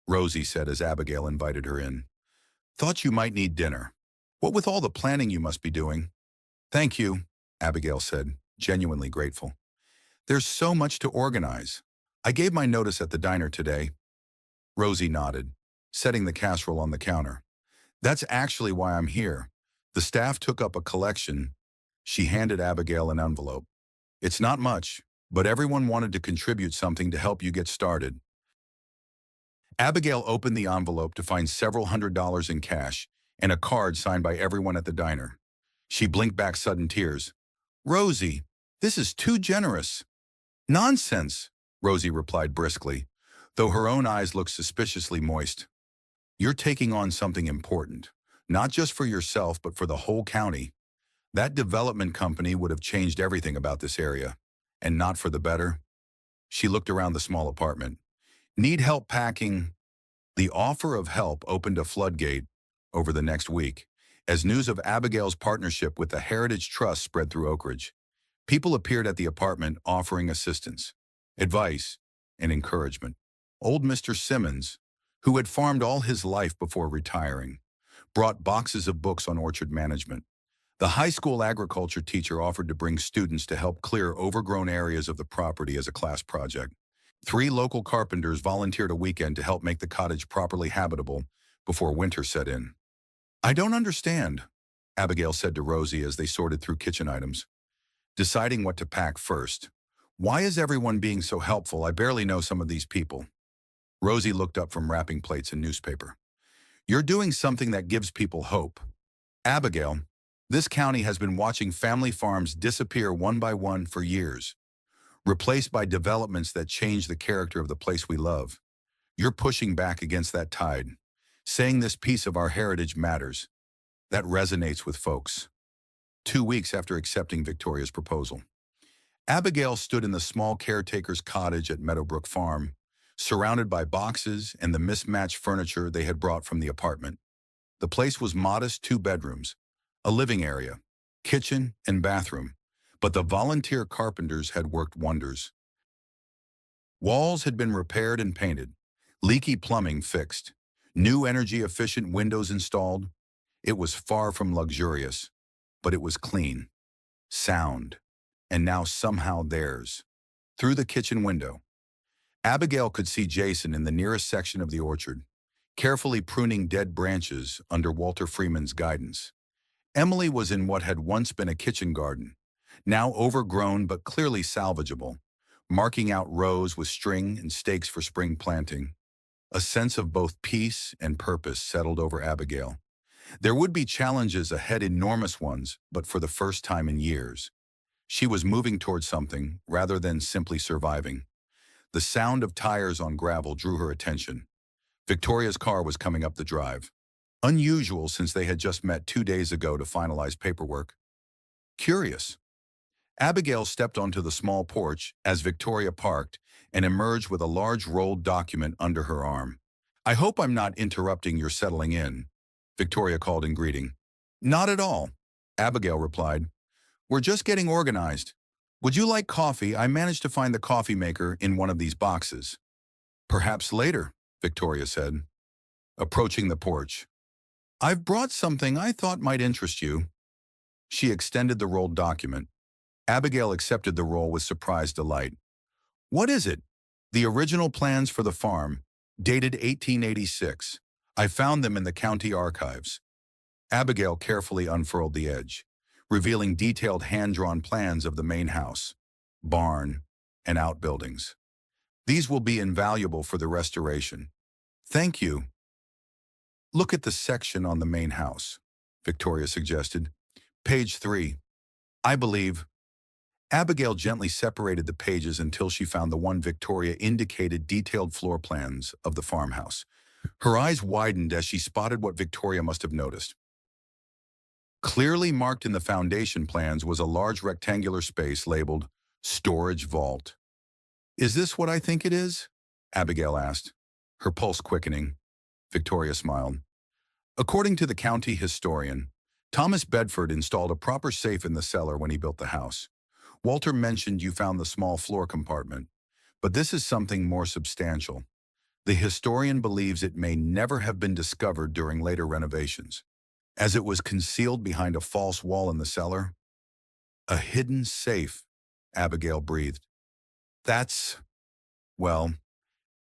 Rosie said as Abigail invited her in. Thought you might need dinner. What with all the planning you must be doing? Thank you, Abigail said, genuinely grateful. There's so much to organize. I gave my notice at the diner today. Rosie nodded, setting the casserole on the counter. That's actually why I'm here. The staff took up a collection. She handed Abigail an envelope. It's not much, but everyone wanted to contribute something to help you get started. Abigail opened the envelope to find several $100s in cash and a card signed by everyone at the diner. She blinked back sudden tears. Rosie, this is too generous. Nonsense, Rosie replied briskly, though her own eyes looked suspiciously moist. You're taking on something important, not just for yourself, but for the whole county. That development company would have changed everything about this area, and not for the better. She looked around the small apartment. Need help packing? The offer of help opened a floodgate over the next week, as news of Abigail's partnership with the Heritage Trust spread through Oak Ridge. People appeared at the apartment offering assistance, advice, and encouragement. Old Mr. Simmons, who had farmed all his life before retiring, brought boxes of books on orchard management. The high school agriculture teacher offered to bring students to help clear overgrown areas of the property as a class project. 3 local carpenters volunteered a weekend to help make the cottage properly habitable before winter set in. I don't understand, Abigail said to Rosie as they sorted through kitchen items, deciding what to pack first. Why is everyone being so helpful? I barely know some of these people. Rosie looked up from wrapping plates and newspaper. You're doing something that gives people hope. Abigail, This county has been watching family farms disappear one by one for years, replaced by developments that change the character of the place we love. You're pushing back against that tide, saying this piece of our heritage matters. That resonates with folks. 2 weeks after accepting Victoria's proposal, Abigail stood in the small caretaker's cottage at Meadowbrook Farm, surrounded by boxes and the mismatched furniture they had brought from the apartment. The place was modest, 2 bedrooms, a living area, kitchen, and bathroom, but the volunteer carpenters had worked wonders. Walls had been repaired and painted, leaky plumbing fixed, new energy-efficient windows installed. It was far from luxurious, but it was clean, sound, and now somehow theirs. Through the kitchen window, Abigail could see Jason in the nearest section of the orchard, carefully pruning dead branches under Walter Freeman's guidance. Emily was in what had once been a kitchen garden, now overgrown but clearly salvageable, marking out rows with string and stakes for spring planting. A sense of both peace and purpose settled over Abigail. There would be challenges ahead, enormous ones, but for the first time in years, she was moving towards something rather than simply surviving. The sound of tires on gravel drew her attention. Victoria's car was coming up the drive. Unusual since they had just met 2 days ago to finalize paperwork. Curious. Abigail stepped onto the small porch as Victoria parked and emerged with a large rolled document under her arm. "I hope I'm not interrupting your settling in," Victoria called in greeting. "Not at all," Abigail replied. "We're just getting organized. Would you like coffee? I managed to find the coffee maker in one of these boxes." "Perhaps later," Victoria said, approaching the porch. "I've brought something I thought might interest you." She extended the rolled document. Abigail accepted the roll with surprised delight. "What is it?" "The original plans for the farm, dated 1886. I found them in the county archives." Abigail carefully unfurled the edge, revealing detailed hand-drawn plans of the main house, barn, and outbuildings. "These will be invaluable for the restoration." "Thank you." "Look at the section on the main house," Victoria suggested. "Page 3. I believe." Abigail gently separated the pages until she found the one Victoria indicated detailed floor plans of the farmhouse. Her eyes widened as she spotted what Victoria must have noticed. Clearly marked in the foundation plans was a large rectangular space labeled "Storage Vault." "Is this what I think it is?" Abigail asked, her pulse quickening. Victoria smiled. "According to the county historian, Thomas Bedford installed a proper safe in the cellar when he built the house. Walter mentioned you found the small floor compartment, but this is something more substantial. The historian believes it may never have been discovered during later renovations, as it was concealed behind a false wall in the cellar." "A hidden safe," Abigail breathed. Well,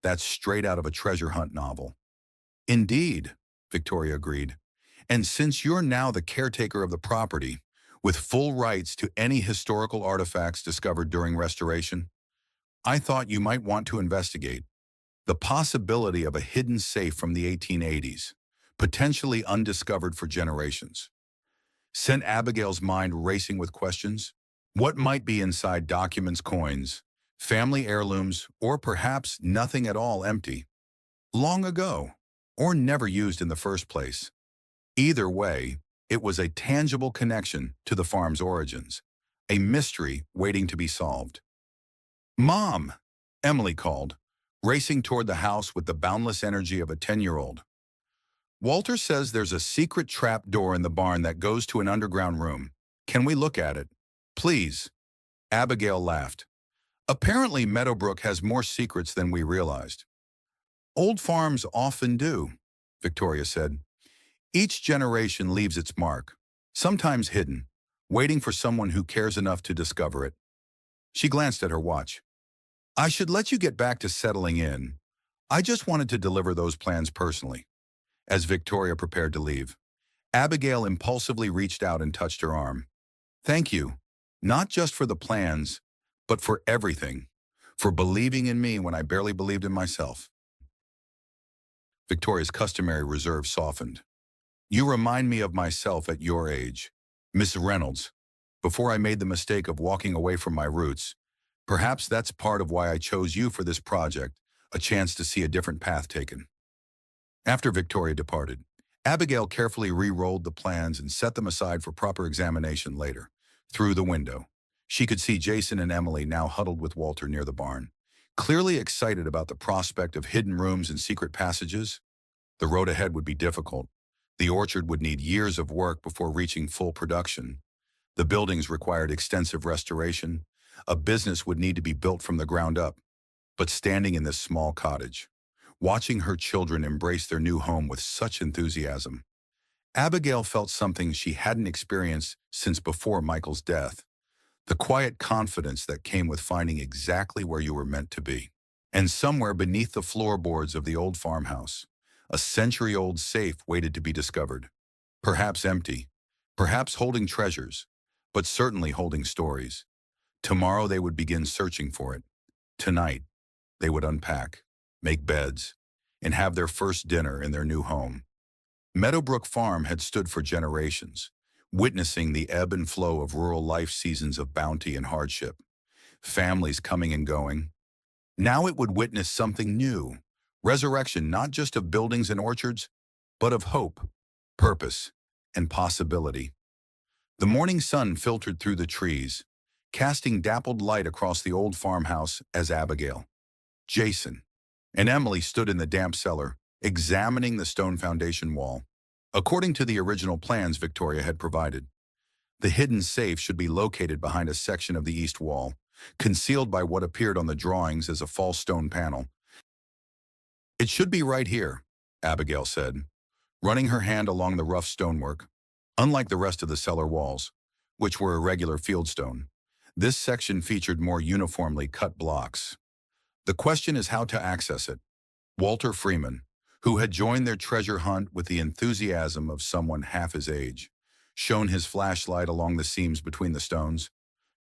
that's straight out of a treasure hunt novel." "Indeed," Victoria agreed. "And since you're now the caretaker of the property, with full rights to any historical artifacts discovered during restoration, I thought you might want to investigate the possibility of a hidden safe from the 1880s, potentially undiscovered for generations." Sent Abigail's mind racing with questions. What might be inside documents, coins, family heirlooms, or perhaps nothing at all, empty, long ago, or never used in the first place? Either way, it was a tangible connection to the farm's origins, a mystery waiting to be solved. "Mom!" Emily called, racing toward the house with the boundless energy of a 10-year-old. "Walter says there's a secret trap door in the barn that goes to an underground room. Can we look at it? Please." Abigail laughed. "Apparently Meadowbrook has more secrets than we realized." "Old farms often do," Victoria said. "Each generation leaves its mark, sometimes hidden, waiting for someone who cares enough to discover it." She glanced at her watch. "I should let you get back to settling in. I just wanted to deliver those plans personally." As Victoria prepared to leave, Abigail impulsively reached out and touched her arm. "Thank you, not just for the plans, but for everything, for believing in me when I barely believed in myself." Victoria's customary reserve softened. "You remind me of myself at your age." Miss Reynolds, before I made the mistake of walking away from my roots, perhaps that's part of why I chose you for this project, a chance to see a different path taken. After Victoria departed, Abigail carefully re-rolled the plans and set them aside for proper examination later. Through the window, she could see Jason and Emily now huddled with Walter near the barn. Clearly excited about the prospect of hidden rooms and secret passages, the road ahead would be difficult. The orchard would need years of work before reaching full production. The buildings required extensive restoration. A business would need to be built from the ground up. But standing in this small cottage, watching her children embrace their new home with such enthusiasm, Abigail felt something she hadn't experienced since before Michael's death. The quiet confidence that came with finding exactly where you were meant to be. And somewhere beneath the floorboards of the old farmhouse, a century-old safe waited to be discovered. Perhaps empty, perhaps holding treasures, but certainly holding stories. Tomorrow they would begin searching for it. Tonight, they would unpack, make beds, and have their first dinner in their new home. Meadowbrook Farm had stood for generations, witnessing the ebb and flow of rural life, seasons of bounty and hardship, families coming and going. Now it would witness something new, resurrection not just of buildings and orchards, but of hope, purpose, and possibility. The morning sun filtered through the trees, casting dappled light across the old farmhouse as Abigail, Jason, and Emily stood in the damp cellar, examining the stone foundation wall. According to the original plans Victoria had provided, the hidden safe should be located behind a section of the east wall, concealed by what appeared on the drawings as a false stone panel. "It should be right here," Abigail said, running her hand along the rough stonework. Unlike the rest of the cellar walls, which were irregular fieldstone, this section featured more uniformly cut blocks. The question is how to access it. Walter Freeman, who had joined their treasure hunt with the enthusiasm of someone half his age, shone his flashlight along the seams between the stones.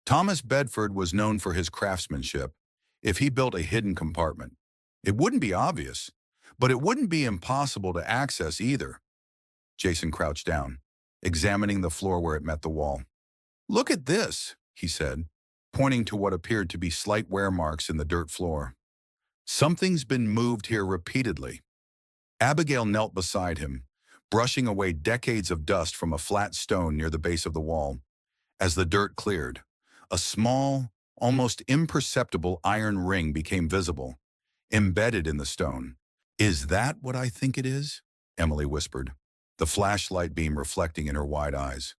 Thomas Bedford was known for his craftsmanship. If he built a hidden compartment, it wouldn't be obvious, but it wouldn't be impossible to access either. Jason crouched down, examining the floor where it met the wall. "Look at this," he said, pointing to what appeared to be slight wear marks in the dirt floor. "Something's been moved here repeatedly." Abigail knelt beside him, brushing away decades of dust from a flat stone near the base of the wall. As the dirt cleared, a small, almost imperceptible iron ring became visible, embedded in the stone. "Is that what I think it is?" Emily whispered, the flashlight beam reflecting in her wide eyes.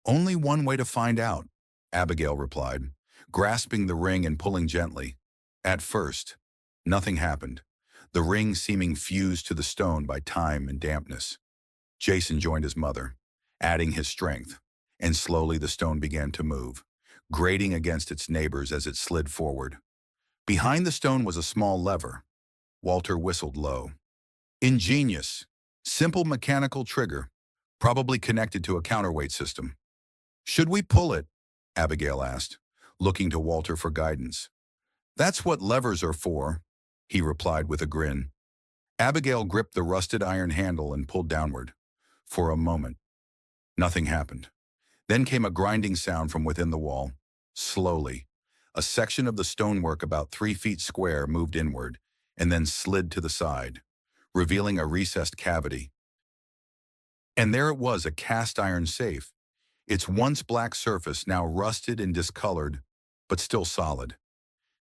"Only one way to find out," Abigail replied, grasping the ring and pulling gently. At first, nothing happened, the ring seeming fused to the stone by time and dampness. Jason joined his mother, adding his strength, and slowly the stone began to move, grating against its neighbors as it slid forward. Behind the stone was a small lever. Walter whistled low. "Ingenious. Simple mechanical trigger, probably connected to a counterweight system." "Should we pull it?" Abigail asked, looking to Walter for guidance. "That's what levers are for," he replied with a grin. Abigail gripped the rusted iron handle and pulled downward. For a moment, nothing happened. Then came a grinding sound from within the wall. Slowly, a section of the stonework about 3 feet square moved inward and then slid to the side, revealing a recessed cavity. And there it was, a cast iron safe, its once black surface now rusted and discolored, but still solid.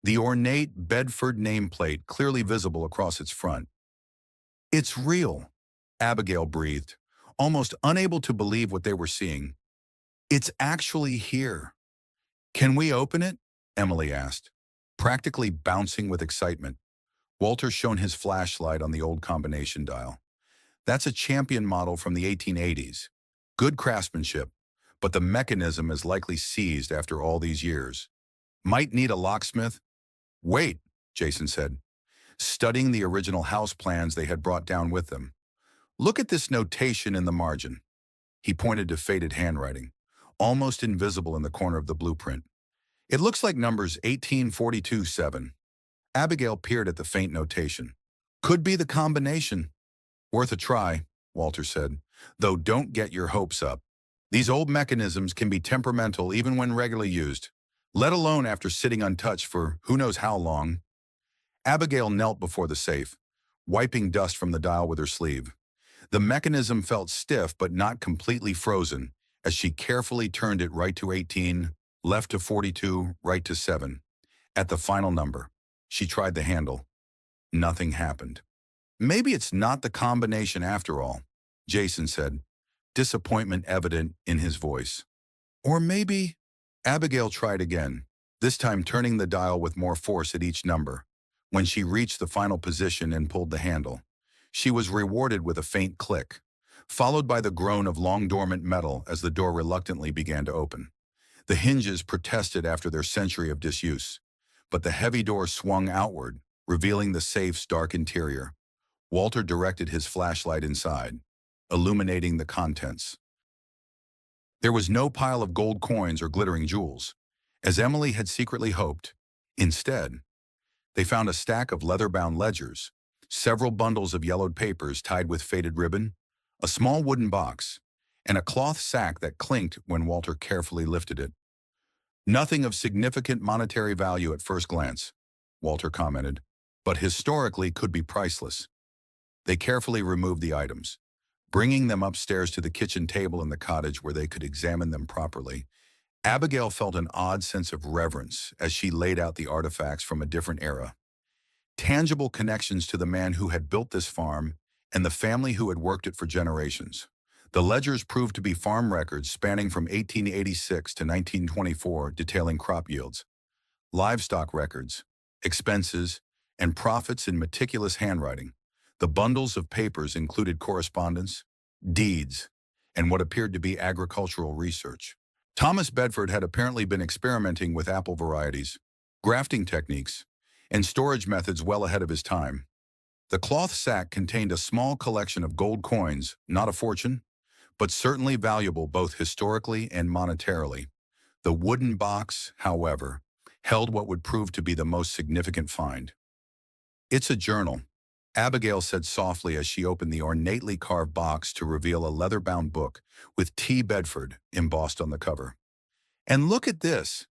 The ornate Bedford nameplate clearly visible across its front. "It's real," Abigail breathed, almost unable to believe what they were seeing. "It's actually here." "Can we open it?" Emily asked, practically bouncing with excitement. Walter shone his flashlight on the old combination dial. "That's a champion model from the 1880s. Good craftsmanship, but the mechanism is likely seized after all these years. Might need a locksmith." "Wait," Jason said, studying the original house plans they had brought down with them. "Look at this notation in the margin." He pointed to faded handwriting, almost invisible in the corner of the blueprint. "It looks like numbers 1842-7. Abigail peered at the faint notation. "Could be the combination." "Worth a try," Walter said, "though don't get your hopes up. These old mechanisms can be temperamental even when regularly used, let alone after sitting untouched for who knows how long. Abigail knelt before the safe, wiping dust from the dial with her sleeve. The mechanism felt stiff but not completely frozen as she carefully turned it right to 18, left to 42, right to 7. At the final number, she tried the handle. Nothing happened. Maybe it's not the combination after all, Jason said, disappointment evident in his voice. Or maybe... Abigail tried again, this time turning the dial with more force at each number. When she reached the final position and pulled the handle, she was rewarded with a faint click, followed by the groan of long-dormant metal as the door reluctantly began to open. The hinges protested after their century of disuse, but the heavy door swung outward, revealing the safe's dark interior. Walter directed his flashlight inside, illuminating the contents. There was no pile of gold coins or glittering jewels, as Emily had secretly hoped. Instead, they found a stack of leather-bound ledgers, several bundles of yellowed papers tied with faded ribbon, a small wooden box, and a cloth sack that clinked when Walter carefully lifted it. Nothing of significant monetary value at first glance, Walter commented, but historically could be priceless. They carefully removed the items, bringing them upstairs to the kitchen table in the cottage where they could examine them properly. Abigail felt an odd sense of reverence as she laid out the artifacts from a different era. Tangible connections to the man who had built this farm and the family who had worked it for generations. The ledgers proved to be farm records spanning from 1886 to 1924, detailing crop yields, livestock records, expenses, and profits in meticulous handwriting. The bundles of papers included correspondence, deeds, and what appeared to be agricultural research. Thomas Bedford had apparently been experimenting with apple varieties, grafting techniques, and storage methods well ahead of his time. The cloth sack contained a small collection of gold coins, not a fortune, but certainly valuable both historically and monetarily. The wooden box, however, held what would prove to be the most significant find. "It's a journal," Abigail said softly as she opened the ornately carved box to reveal a leather-bound book with T. Bedford embossed on the cover. "And look at this."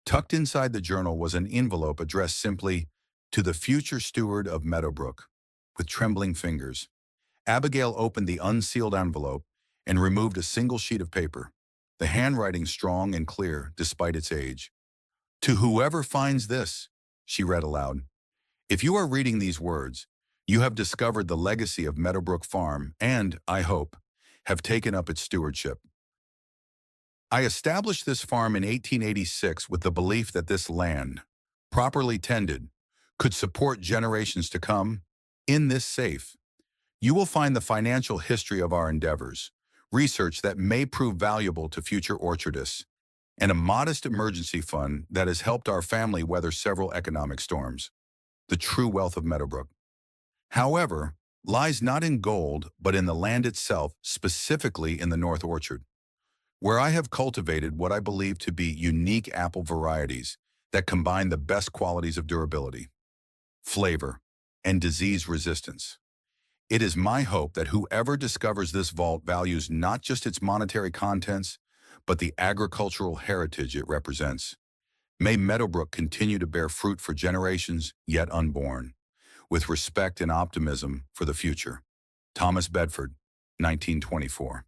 Tucked inside the journal was an envelope addressed simply, "To the future steward of Meadowbrook." With trembling fingers, Abigail opened the unsealed envelope and removed a single sheet of paper, the handwriting strong and clear despite its age. "To whoever finds this," she read aloud, "if you are reading these words, you have discovered the legacy of Meadowbrook Farm and, I hope, have taken up its stewardship. I established this farm in 1886 with the belief that this land, properly tended, could support generations to come. In this safe, you will find the financial history of our endeavors, research that may prove valuable to future orchardists, and a modest emergency fund that has helped our family weather several economic storms. The true wealth of Meadowbrook, however, lies not in gold, but in the land itself, specifically in the North Orchard, where I have cultivated what I believe to be unique apple varieties that combine the best qualities of durability, flavor, and disease resistance. It is my hope that whoever discovers this vault values not just its monetary contents, but the agricultural heritage it represents. May Meadowbrook continue to bear fruit for generations yet unborn, with respect and optimism for the future. Thomas Bedford, 1924.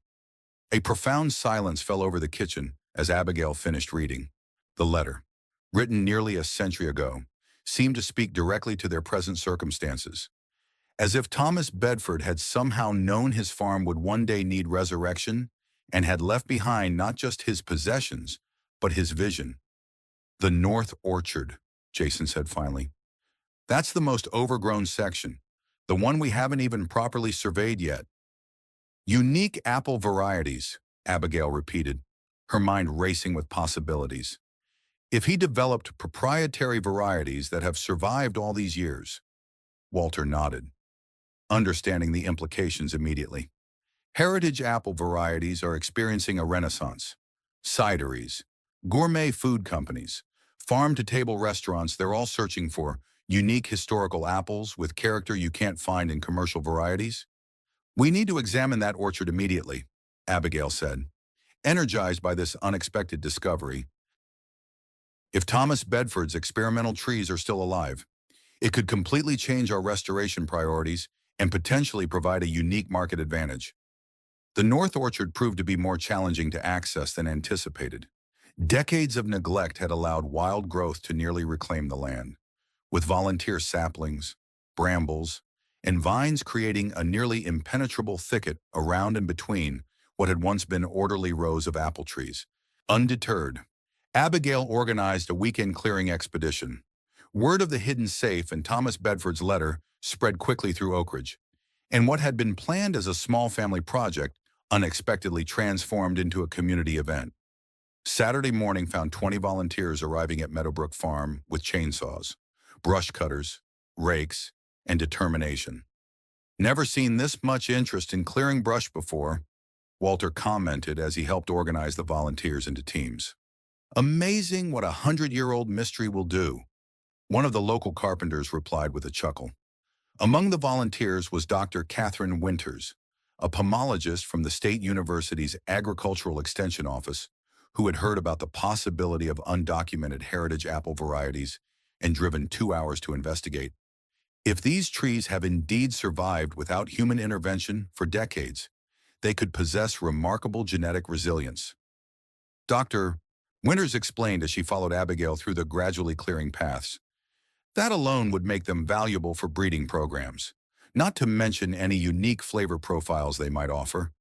A profound silence fell over the kitchen as Abigail finished reading. The letter, written nearly a century ago, seemed to speak directly to their present circumstances. As if Thomas Bedford had somehow known his farm would one day need resurrection and had left behind not just his possessions, but his vision. "The North Orchard," Jason said finally. "That's the most overgrown section, the one we haven't even properly surveyed yet." "Unique apple varieties," Abigail repeated, her mind racing with possibilities. "If he developed proprietary varieties that have survived all these years." Walter nodded, understanding the implications immediately. Heritage apple varieties are experiencing a renaissance. Cideries, gourmet food companies, farm-to-table restaurants, they're all searching for unique historical apples with character you can't find in commercial varieties. "We need to examine that orchard immediately," Abigail said. energized by this unexpected discovery. If Thomas Bedford's experimental trees are still alive, it could completely change our restoration priorities and potentially provide a unique market advantage. The North Orchard proved to be more challenging to access than anticipated. Decades of neglect had allowed wild growth to nearly reclaim the land, with volunteer saplings, brambles, and vines creating a nearly impenetrable thicket around and between what had once been orderly rows of apple trees. Undeterred, Abigail organized a weekend clearing expedition. Word of the hidden safe and Thomas Bedford's letter spread quickly through Oak Ridge, and what had been planned as a small family project unexpectedly transformed into a community event. Saturday morning found 20 volunteers arriving at Meadowbrook Farm with chainsaws, brush cutters, rakes, and determination. "Never seen this much interest in clearing brush before," Walter commented as he helped organize the volunteers into teams. "Amazing what a 100-year-old mystery will do," one of the local carpenters replied with a chuckle. Among the volunteers was Dr. Catherine Winters, a pomologist from the State University's Agricultural Extension Office, who had heard about the possibility of undocumented heritage apple varieties and driven 2 hours to investigate. If these trees have indeed survived without human intervention for decades, they could possess remarkable genetic resilience. Dr. Winters explained as she followed Abigail through the gradually clearing paths. That alone would make them valuable for breeding programs, not to mention any unique flavor profiles they might offer.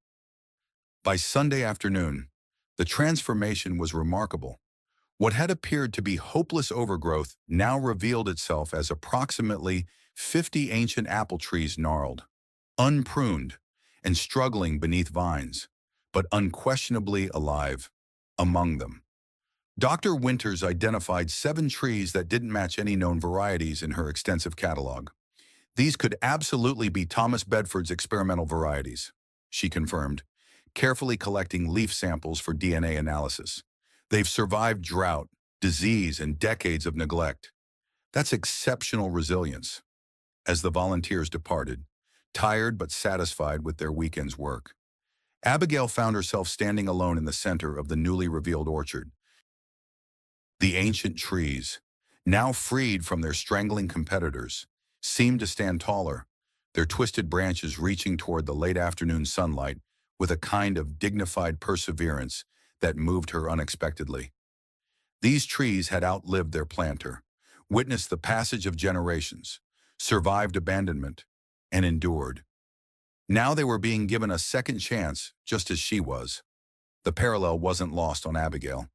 By Sunday afternoon, the transformation was remarkable. What had appeared to be hopeless overgrowth now revealed itself as approximately 50 ancient apple trees gnarled, unpruned, and struggling beneath vines, but unquestionably alive among them. Dr. Winters identified 7 trees that didn't match any known varieties in her extensive catalog. "These could absolutely be Thomas Bedford's experimental varieties," she confirmed, carefully collecting leaf samples for DNA analysis. "They've survived drought, disease, and decades of neglect. That's exceptional resilience." As the volunteers departed, tired but satisfied with their weekend's work, Abigail found herself standing alone in the center of the newly revealed orchard. The ancient trees, now freed from their strangling competitors, seemed to stand taller, their twisted branches reaching toward the late afternoon sunlight with a kind of dignified perseverance that moved her unexpectedly. These trees had outlived their planter, witnessed the passage of generations, survived abandonment, and endured. Now they were being given a second chance, just as she was. The parallel wasn't lost on Abigail.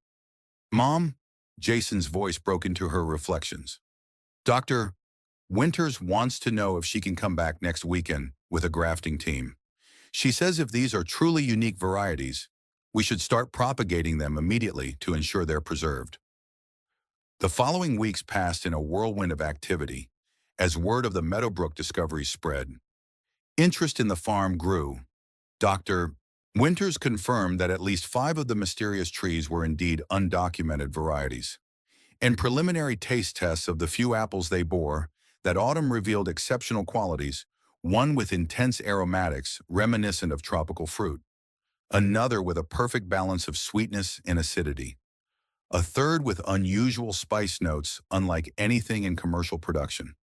"Mom," Jason's voice broke into her reflections. "Dr. Winters wants to know if she can come back next weekend with a grafting team. She says if these are truly unique varieties, we should start propagating them immediately to ensure they're preserved." The following weeks passed in a whirlwind of activity as word of the Meadowbrook discovery spread. Interest in the farm grew. Dr. Winters confirmed that at least 5 of the mysterious trees were indeed undocumented varieties. And preliminary taste tests of the few apples they bore that autumn revealed exceptional qualities, one with intense aromatics reminiscent of tropical fruit, another with a perfect balance of sweetness and acidity, a third with unusual spice notes unlike anything in commercial production.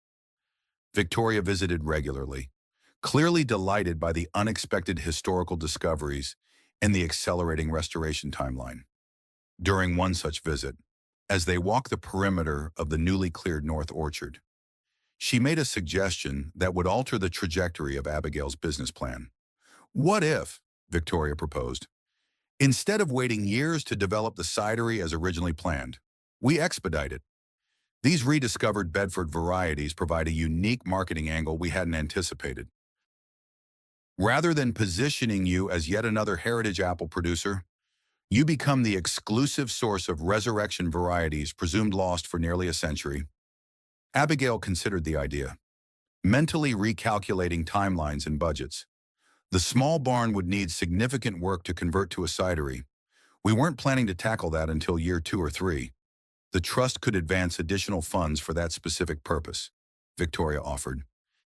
Victoria visited regularly, clearly delighted by the unexpected historical discoveries and the accelerating restoration timeline. During one such visit, as they walked the perimeter of the newly cleared North Orchard, she made a suggestion that would alter the trajectory of Abigail's business plan. "What if," Victoria proposed, "instead of waiting years to develop the cidery as originally planned, we expedite it? These rediscovered Bedford varieties provide a unique marketing angle we hadn't anticipated. Rather than positioning you as yet another heritage apple producer, you become the exclusive source of resurrection varieties presumed lost for nearly a century." Abigail considered the idea, mentally recalculating timelines and budgets. The small barn would need significant work to convert to a cidery. We weren't planning to tackle that until year 2 or 3. The trust could advance additional funds for that specific purpose, Victoria offered.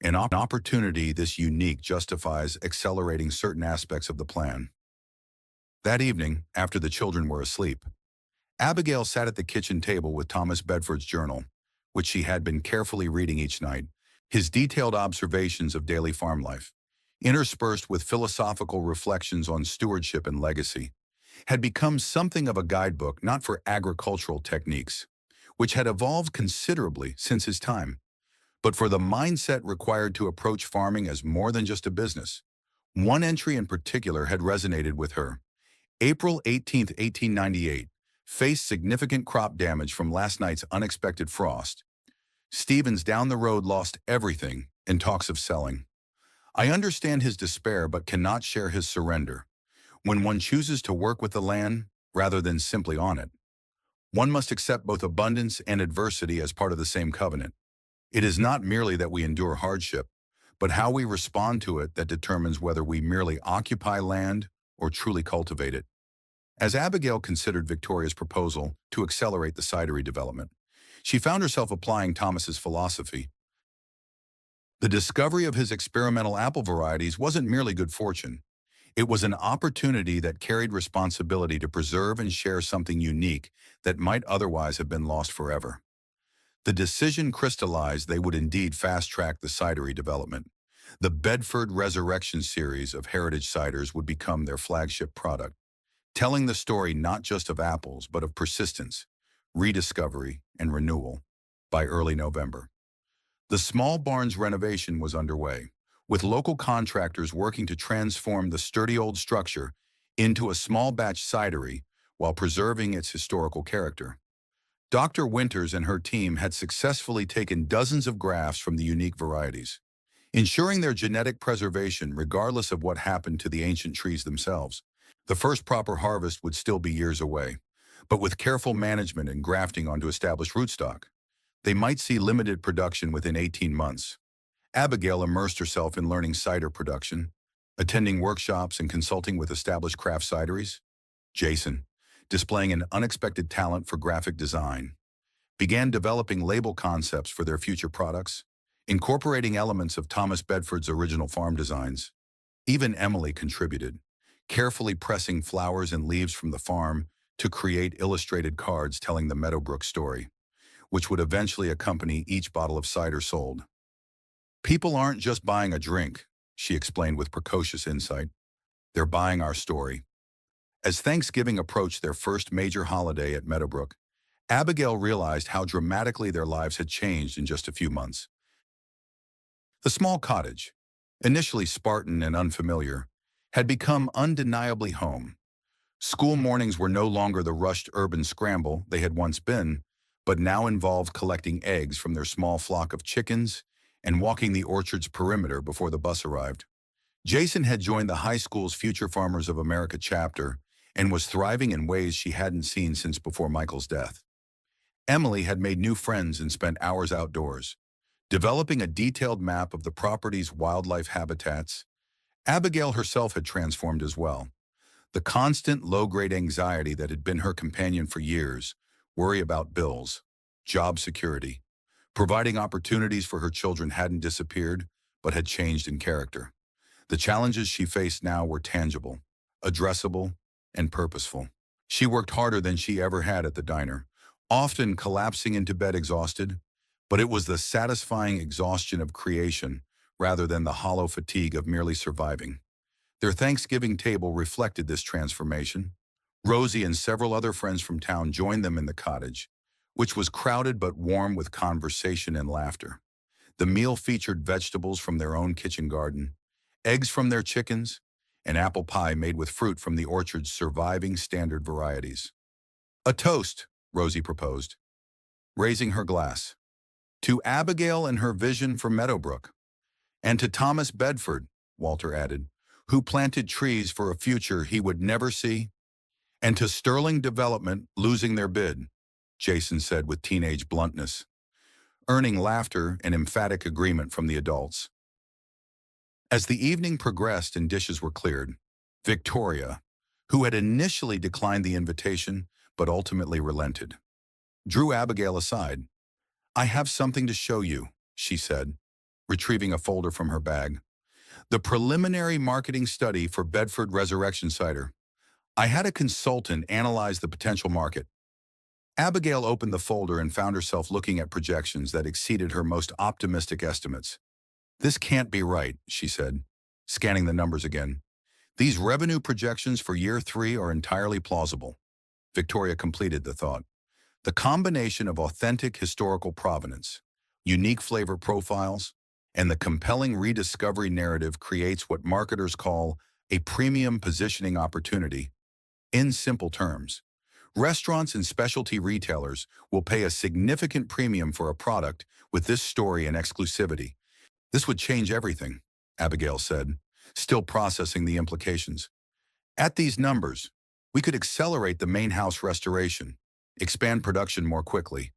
An opportunity this unique justifies accelerating certain aspects of the plan. That evening, after the children were asleep, Abigail sat at the kitchen table with Thomas Bedford's journal, which she had been carefully reading each night, his detailed observations of daily farm life, interspersed with philosophical reflections on stewardship and legacy, had become something of a guidebook not for agricultural techniques, which had evolved considerably since his time, but for the mindset required to approach farming as more than just a business. One entry in particular had resonated with her. April 18, 1898, faced significant crop damage from last night's unexpected frost. Stevens down the road lost everything and talks of selling. I understand his despair but cannot share his surrender. When one chooses to work with the land, rather than simply on it, one must accept both abundance and adversity as part of the same covenant. It is not merely that we endure hardship, but how we respond to it that determines whether we merely occupy land or truly cultivate it. As Abigail considered Victoria's proposal to accelerate the cidery development, she found herself applying Thomas's philosophy. The discovery of his experimental apple varieties wasn't merely good fortune. It was an opportunity that carried responsibility to preserve and share something unique that might otherwise have been lost forever. The decision crystallized they would indeed fast-track the cidery development. The Bedford Resurrection series of heritage ciders would become their flagship product, telling the story not just of apples, but of persistence, rediscovery, and renewal. By early November, the small barn's renovation was underway, with local contractors working to transform the sturdy old structure into a small batch cidery while preserving its historical character. Dr. Winters and her team had successfully taken dozens of grafts from the unique varieties, ensuring their genetic preservation regardless of what happened to the ancient trees themselves. The first proper harvest would still be years away, but with careful management and grafting onto established rootstock, they might see limited production within 18 months. Abigail immersed herself in learning cider production, attending workshops and consulting with established craft cideries. Jason, displaying an unexpected talent for graphic design, began developing label concepts for their future products, incorporating elements of Thomas Bedford's original farm designs. Even Emily contributed, carefully pressing flowers and leaves from the farm to create illustrated cards telling the Meadowbrook story, which would eventually accompany each bottle of cider sold. People aren't just buying a drink, she explained with precocious insight. They're buying our story. As Thanksgiving approached their first major holiday at Meadowbrook, Abigail realized how dramatically their lives had changed in just a few months. The small cottage, initially Spartan and unfamiliar, had become undeniably home. School mornings were no longer the rushed urban scramble they had once been, but now involved collecting eggs from their small flock of chickens and walking the orchard's perimeter before the bus arrived. Jason had joined the high school's Future Farmers of America chapter and was thriving in ways she hadn't seen since before Michael's death. Emily had made new friends and spent hours outdoors, developing a detailed map of the property's wildlife habitats. Abigail herself had transformed as well. The constant low-grade anxiety that had been her companion for years, worry about bills, job security, providing opportunities for her children hadn't disappeared, but had changed in character. The challenges she faced now were tangible, addressable, and purposeful. She worked harder than she ever had at the diner, often collapsing into bed exhausted, but it was the satisfying exhaustion of creation rather than the hollow fatigue of merely surviving. Their Thanksgiving table reflected this transformation. Rosie and several other friends from town joined them in the cottage, which was crowded but warm with conversation and laughter. The meal featured vegetables from their own kitchen garden, eggs from their chickens, and apple pie made with fruit from the orchard's surviving standard varieties. "A toast," Rosie proposed, raising her glass. "To Abigail and her vision for Meadowbrook. And to Thomas Bedford," Walter added, "who planted trees for a future he would never see. And to Sterling Development losing their bid," Jason said with teenage bluntness, earning laughter and emphatic agreement from the adults. As the evening progressed and dishes were cleared, Victoria, who had initially declined the invitation but ultimately relented, drew Abigail aside. "I have something to show you," she said, retrieving a folder from her bag. "The preliminary marketing study for Bedford Resurrection Cider. I had a consultant analyze the potential market. Abigail opened the folder and found herself looking at projections that exceeded her most optimistic estimates. This can't be right, she said, scanning the numbers again. These revenue projections for year 3 are entirely plausible. Victoria completed the thought. The combination of authentic historical provenance, unique flavor profiles, and the compelling rediscovery narrative creates what marketers call a premium positioning opportunity. In simple terms, restaurants and specialty retailers will pay a significant premium for a product with this story and exclusivity. This would change everything, Abigail said, still processing the implications. At these numbers, we could accelerate the main house restoration, expand production more quickly,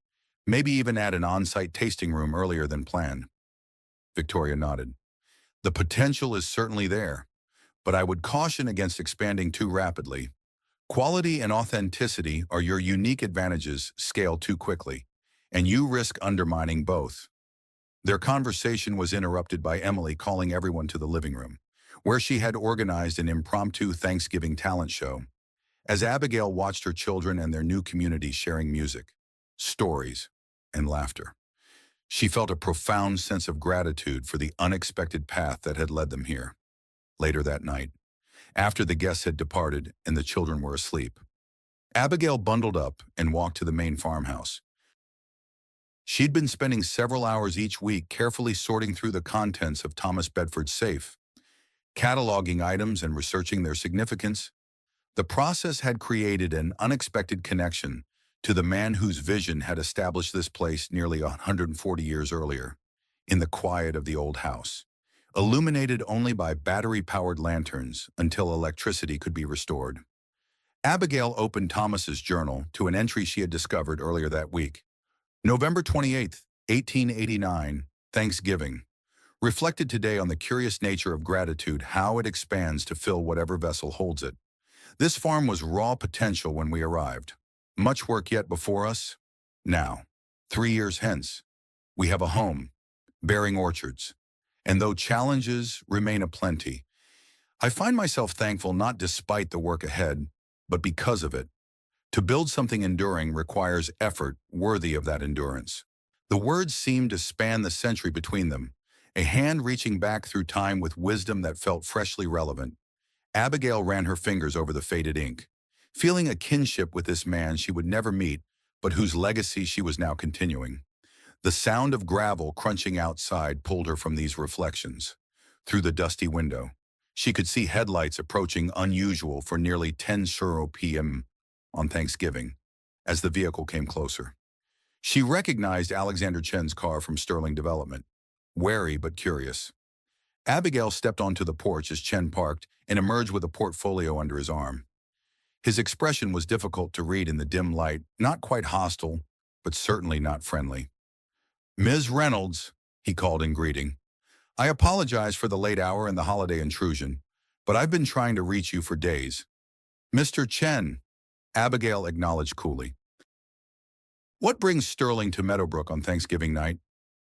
maybe even add an on-site tasting room earlier than planned. Victoria nodded. The potential is certainly there, but I would caution against expanding too rapidly. Quality and authenticity are your unique advantages scaled too quickly, and you risk undermining both. Their conversation was interrupted by Emily calling everyone to the living room, where she had organized an impromptu Thanksgiving talent show. As Abigail watched her children and their new community sharing music, stories, and laughter, she felt a profound sense of gratitude for the unexpected path that had led them here. Later that night, after the guests had departed and the children were asleep, Abigail bundled up and walked to the main farmhouse. She'd been spending several hours each week carefully sorting through the contents of Thomas Bedford's safe, cataloging items and researching their significance. The process had created an unexpected connection to the man whose vision had established this place nearly 140 years earlier, in the quiet of the old house, illuminated only by battery-powered lanterns until electricity could be restored. Abigail opened Thomas's journal to an entry she had discovered earlier that week. November 28, 1889, Thanksgiving, reflected today on the curious nature of gratitude, how it expands to fill whatever vessel holds it. This farm was raw potential when we arrived. Much work yet before us. Now, 3 years hence, we have a home, bearing orchards. And though challenges remain aplenty, I find myself thankful not despite the work ahead, but because of it. To build something enduring requires effort worthy of that endurance. The words seemed to span the century between them, a hand reaching back through time with wisdom that felt freshly relevant. Abigail ran her fingers over the faded ink, feeling a kinship with this man she would never meet, but whose legacy she was now continuing. The sound of gravel crunching outside pulled her from these reflections. Through the dusty window, she could see headlights approaching, unusual for nearly 10:00 p.m. on Thanksgiving, as the vehicle came closer. She recognized Alexander Chen's car from Sterling Development, wary but curious. Abigail stepped onto the porch as Chen parked and emerged with a portfolio under his arm. His expression was difficult to read in the dim light, not quite hostile, but certainly not friendly. "Ms. Reynolds," he called in greeting. "I apologize for the late hour and the holiday intrusion, but I've been trying to reach you for days." "Mr. Chen," Abigail acknowledged coolly. "What brings Sterling to Meadowbrook on Thanksgiving night?"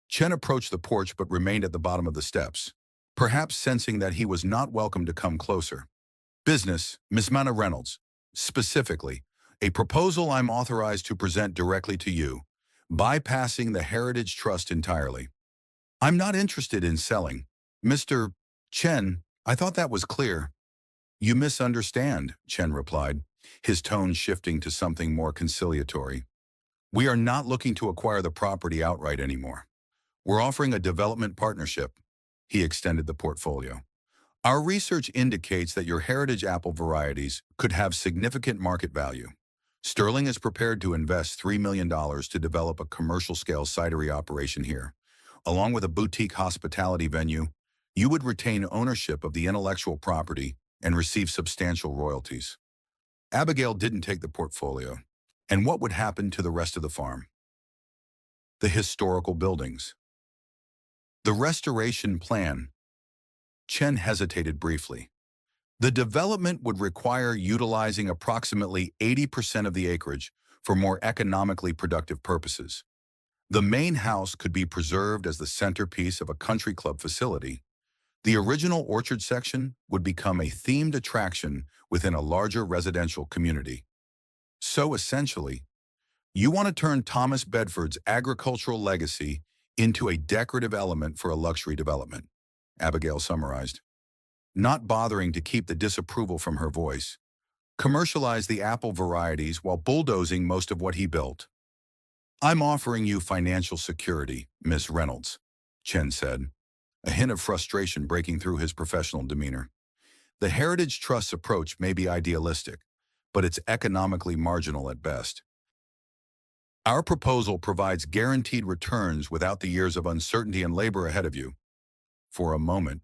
Chen approached the porch but remained at the bottom of the steps, perhaps sensing that he was not welcome to come closer. "Business, Miss Mana Reynolds. Specifically, a proposal I'm authorized to present directly to you, bypassing the Heritage Trust entirely. I'm not interested in selling. Mr. Chen, I thought that was clear." "You misunderstand," Chen replied, his tone shifting to something more conciliatory. "We are not looking to acquire the property outright anymore. We're offering a development partnership." He extended the portfolio. "Our research indicates that your heritage apple varieties could have significant market value. Sterling is prepared to invest $3 million to develop a commercial-scale cidery operation here. Along with a boutique hospitality venue, you would retain ownership of the intellectual property and receive substantial royalties." Abigail didn't take the portfolio. And what would happen to the rest of the farm? The historical buildings. The restoration plan. Chen hesitated briefly. The development would require utilizing approximately 80% of the acreage for more economically productive purposes. The main house could be preserved as the centerpiece of a country club facility. The original orchard section would become a themed attraction within a larger residential community. So essentially, you want to turn Thomas Bedford's agricultural legacy into a decorative element for a luxury development, Abigail summarized. Not bothering to keep the disapproval from her voice, commercialize the apple varieties while bulldozing most of what he built. I'm offering you financial security, Miss Reynolds, Chen said, a hint of frustration breaking through his professional demeanor. The Heritage Trust's approach may be idealistic, but it's economically marginal at best. Our proposal provides guaranteed returns without the years of uncertainty and labor ahead of you. For a moment,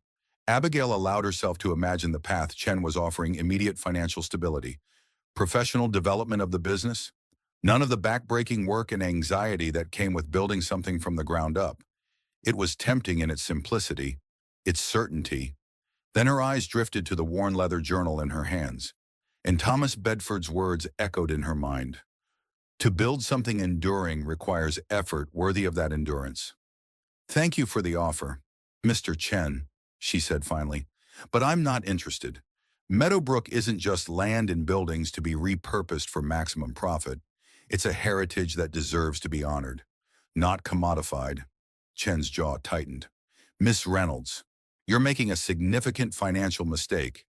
Abigail allowed herself to imagine the path Chen was offering: immediate financial stability, professional development of the business, none of the backbreaking work and anxiety that came with building something from the ground up. It was tempting in its simplicity, its certainty. Then her eyes drifted to the worn leather journal in her hands, and Thomas Bedford's words echoed in her mind. To build something enduring requires effort worthy of that endurance. Thank you for the offer, Mr. Chen, she said finally, but I'm not interested. Meadowbrook isn't just land and buildings to be repurposed for maximum profit. It's a heritage that deserves to be honored, not commodified. Chen's jaw tightened. Miss Reynolds, you're making a significant financial mistake.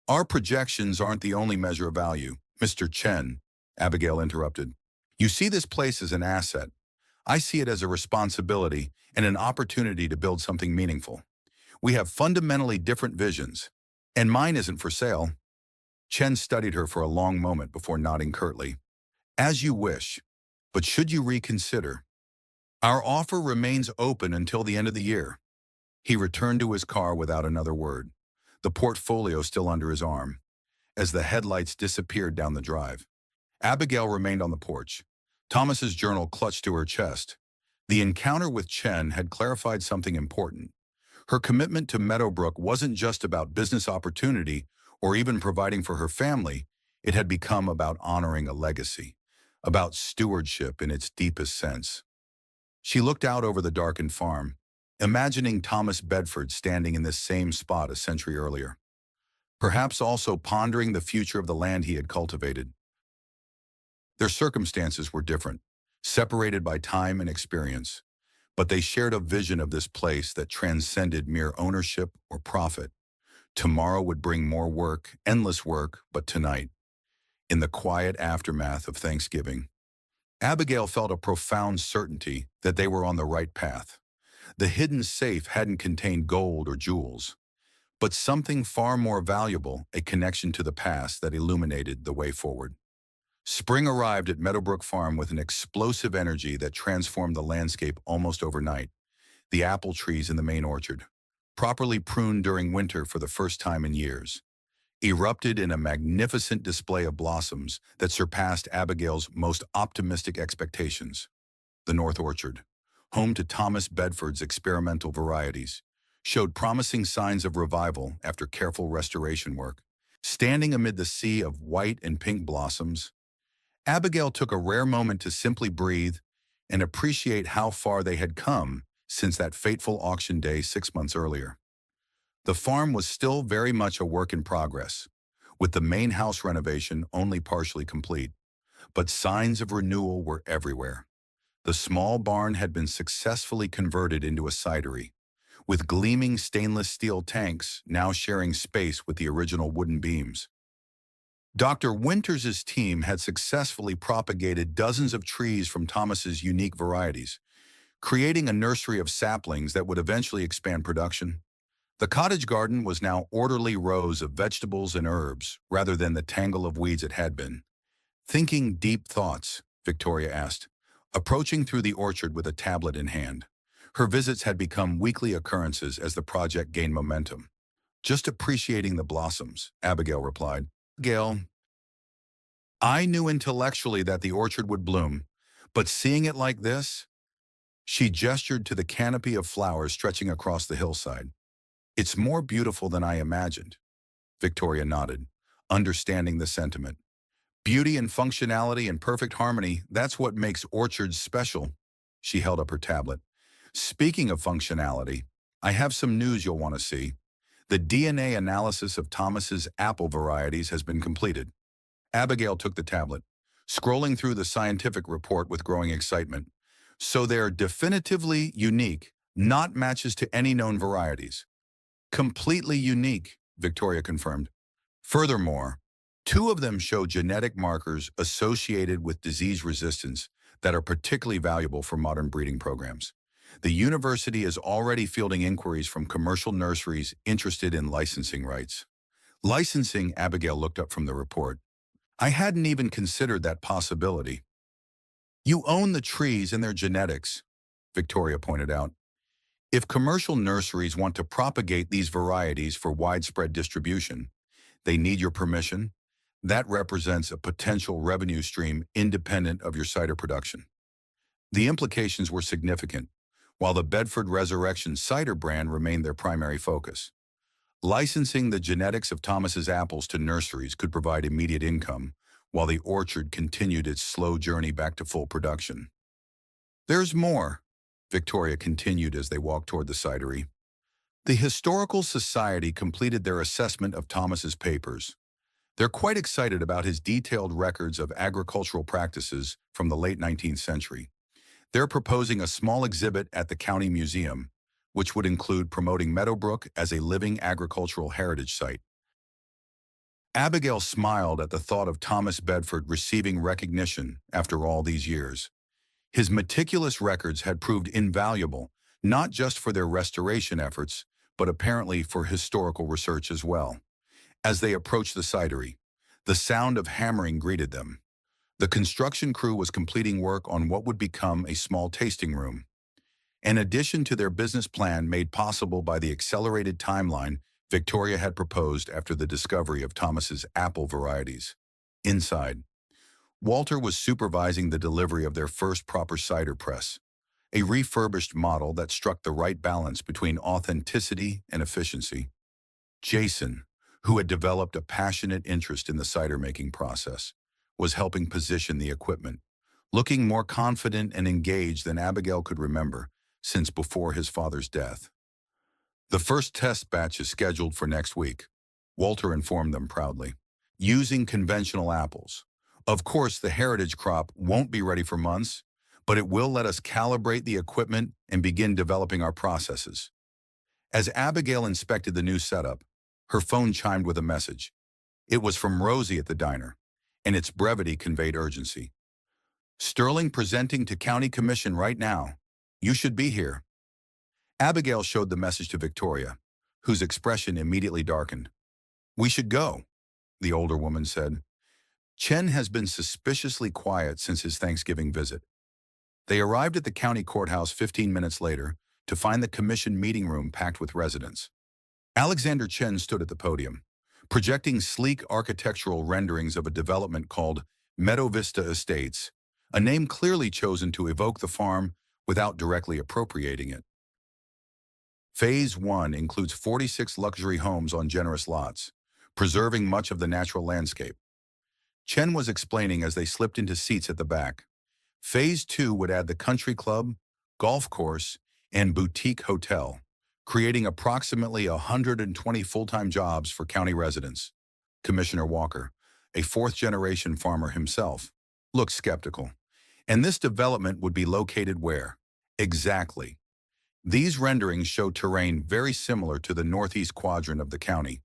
Our projections aren't the only measure of value, Mr. Chen, Abigail interrupted. You see this place as an asset. I see it as a responsibility and an opportunity to build something meaningful. We have fundamentally different visions, and mine isn't for sale. Chen studied her for a long moment before nodding curtly. As you wish, but should you reconsider? Our offer remains open until the end of the year. He returned to his car without another word, the portfolio still under his arm. As the headlights disappeared down the drive, Abigail remained on the porch, Thomas's journal clutched to her chest. The encounter with Chen had clarified something important. Her commitment to Meadowbrook wasn't just about business opportunity or even providing for her family. It had become about honoring a legacy, about stewardship in its deepest sense. She looked out over the darkened farm, imagining Thomas Bedford standing in this same spot a century earlier, perhaps also pondering the future of the land he had cultivated. Their circumstances were different, separated by time and experience, but they shared a vision of this place that transcended mere ownership or profit. Tomorrow would bring more work, endless work, but tonight, in the quiet aftermath of Thanksgiving, Abigail felt a profound certainty that they were on the right path. The hidden safe hadn't contained gold or jewels, but something far more valuable, a connection to the past that illuminated the way forward. Spring arrived at Meadowbrook Farm with an explosive energy that transformed the landscape almost overnight. The apple trees in the main orchard, properly pruned during winter for the first time in years, erupted in a magnificent display of blossoms that surpassed Abigail's most optimistic expectations. The North Orchard, home to Thomas Bedford's experimental varieties, showed promising signs of revival after careful restoration work. Standing amid the sea of white and pink blossoms, Abigail took a rare moment to simply breathe and appreciate how far they had come since that fateful auction day 6 months earlier. The farm was still very much a work in progress, with the main house renovation only partially complete, but signs of renewal were everywhere. The small barn had been successfully converted into a cidery, with gleaming stainless steel tanks now sharing space with the original wooden beams. Dr. Winters's team had successfully propagated dozens of trees from Thomas's unique varieties, creating a nursery of saplings that would eventually expand production. The cottage garden was now orderly rows of vegetables and herbs rather than the tangle of weeds it had been. Thinking deep thoughts, Victoria asked, approaching through the orchard with a tablet in hand. Her visits had become weekly occurrences as the project gained momentum. Just appreciating the blossoms, Abigail replied. Abigail, I knew intellectually that the orchard would bloom, but seeing it like this, she gestured to the canopy of flowers stretching across the hillside. It's more beautiful than I imagined. Victoria nodded, understanding the sentiment. Beauty and functionality and perfect harmony, that's what makes orchards special. She held up her tablet. Speaking of functionality, I have some news you'll want to see. The DNA analysis of Thomas's apple varieties has been completed. Abigail took the tablet, scrolling through the scientific report with growing excitement. So they're definitively unique, not matches to any known varieties. Completely unique, Victoria confirmed. Furthermore, two of them show genetic markers associated with disease resistance that are particularly valuable for modern breeding programs. The university is already fielding inquiries from commercial nurseries interested in licensing rights. Licensing, Abigail looked up from the report. I hadn't even considered that possibility. You own the trees and their genetics, Victoria pointed out. If commercial nurseries want to propagate these varieties for widespread distribution, they need your permission. That represents a potential revenue stream independent of your cider production. The implications were significant, while the Bedford Resurrection cider brand remained their primary focus. Licensing the genetics of Thomas's apples to nurseries could provide immediate income, while the orchard continued its slow journey back to full production. There's more, Victoria continued as they walked toward the cidery. The Historical Society completed their assessment of Thomas's papers. They're quite excited about his detailed records of agricultural practices from the late 19th century. They're proposing a small exhibit at the County Museum, which would include promoting Meadowbrook as a living agricultural heritage site. Abigail smiled at the thought of Thomas Bedford receiving recognition after all these years. His meticulous records had proved invaluable, not just for their restoration efforts, but apparently for historical research as well. As they approached the cidery, the sound of hammering greeted them. The construction crew was completing work on what would become a small tasting room. In addition to their business plan made possible by the accelerated timeline Victoria had proposed after the discovery of Thomas's apple varieties. Inside, Walter was supervising the delivery of their first proper cider press, a refurbished model that struck the right balance between authenticity and efficiency. Jason, who had developed a passionate interest in the cider-making process, was helping position the equipment, looking more confident and engaged than Abigail could remember since before his father's death. The first test batch is scheduled for next week, Walter informed them proudly, using conventional apples. Of course, the heritage crop won't be ready for months, but it will let us calibrate the equipment and begin developing our processes. As Abigail inspected the new setup, her phone chimed with a message. It was from Rosie at the diner, and its brevity conveyed urgency. Sterling presenting to County Commission right now. You should be here. Abigail showed the message to Victoria, whose expression immediately darkened. We should go, the older woman said. Chen has been suspiciously quiet since his Thanksgiving visit. They arrived at the county courthouse 15 minutes later to find the commission meeting room packed with residents. Alexander Chen stood at the podium, projecting sleek architectural renderings of a development called Meadow Vista Estates, a name clearly chosen to evoke the farm without directly appropriating it. Phase 1 includes 46 luxury homes on generous lots, preserving much of the natural landscape. Chen was explaining as they slipped into seats at the back. Phase 2 would add the country club, golf course, and boutique hotel, creating approximately 120 full-time jobs for county residents. Commissioner Walker, a fourth-generation farmer himself, looked skeptical. And this development would be located where? Exactly. These renderings show terrain very similar to the northeast quadrant of the county.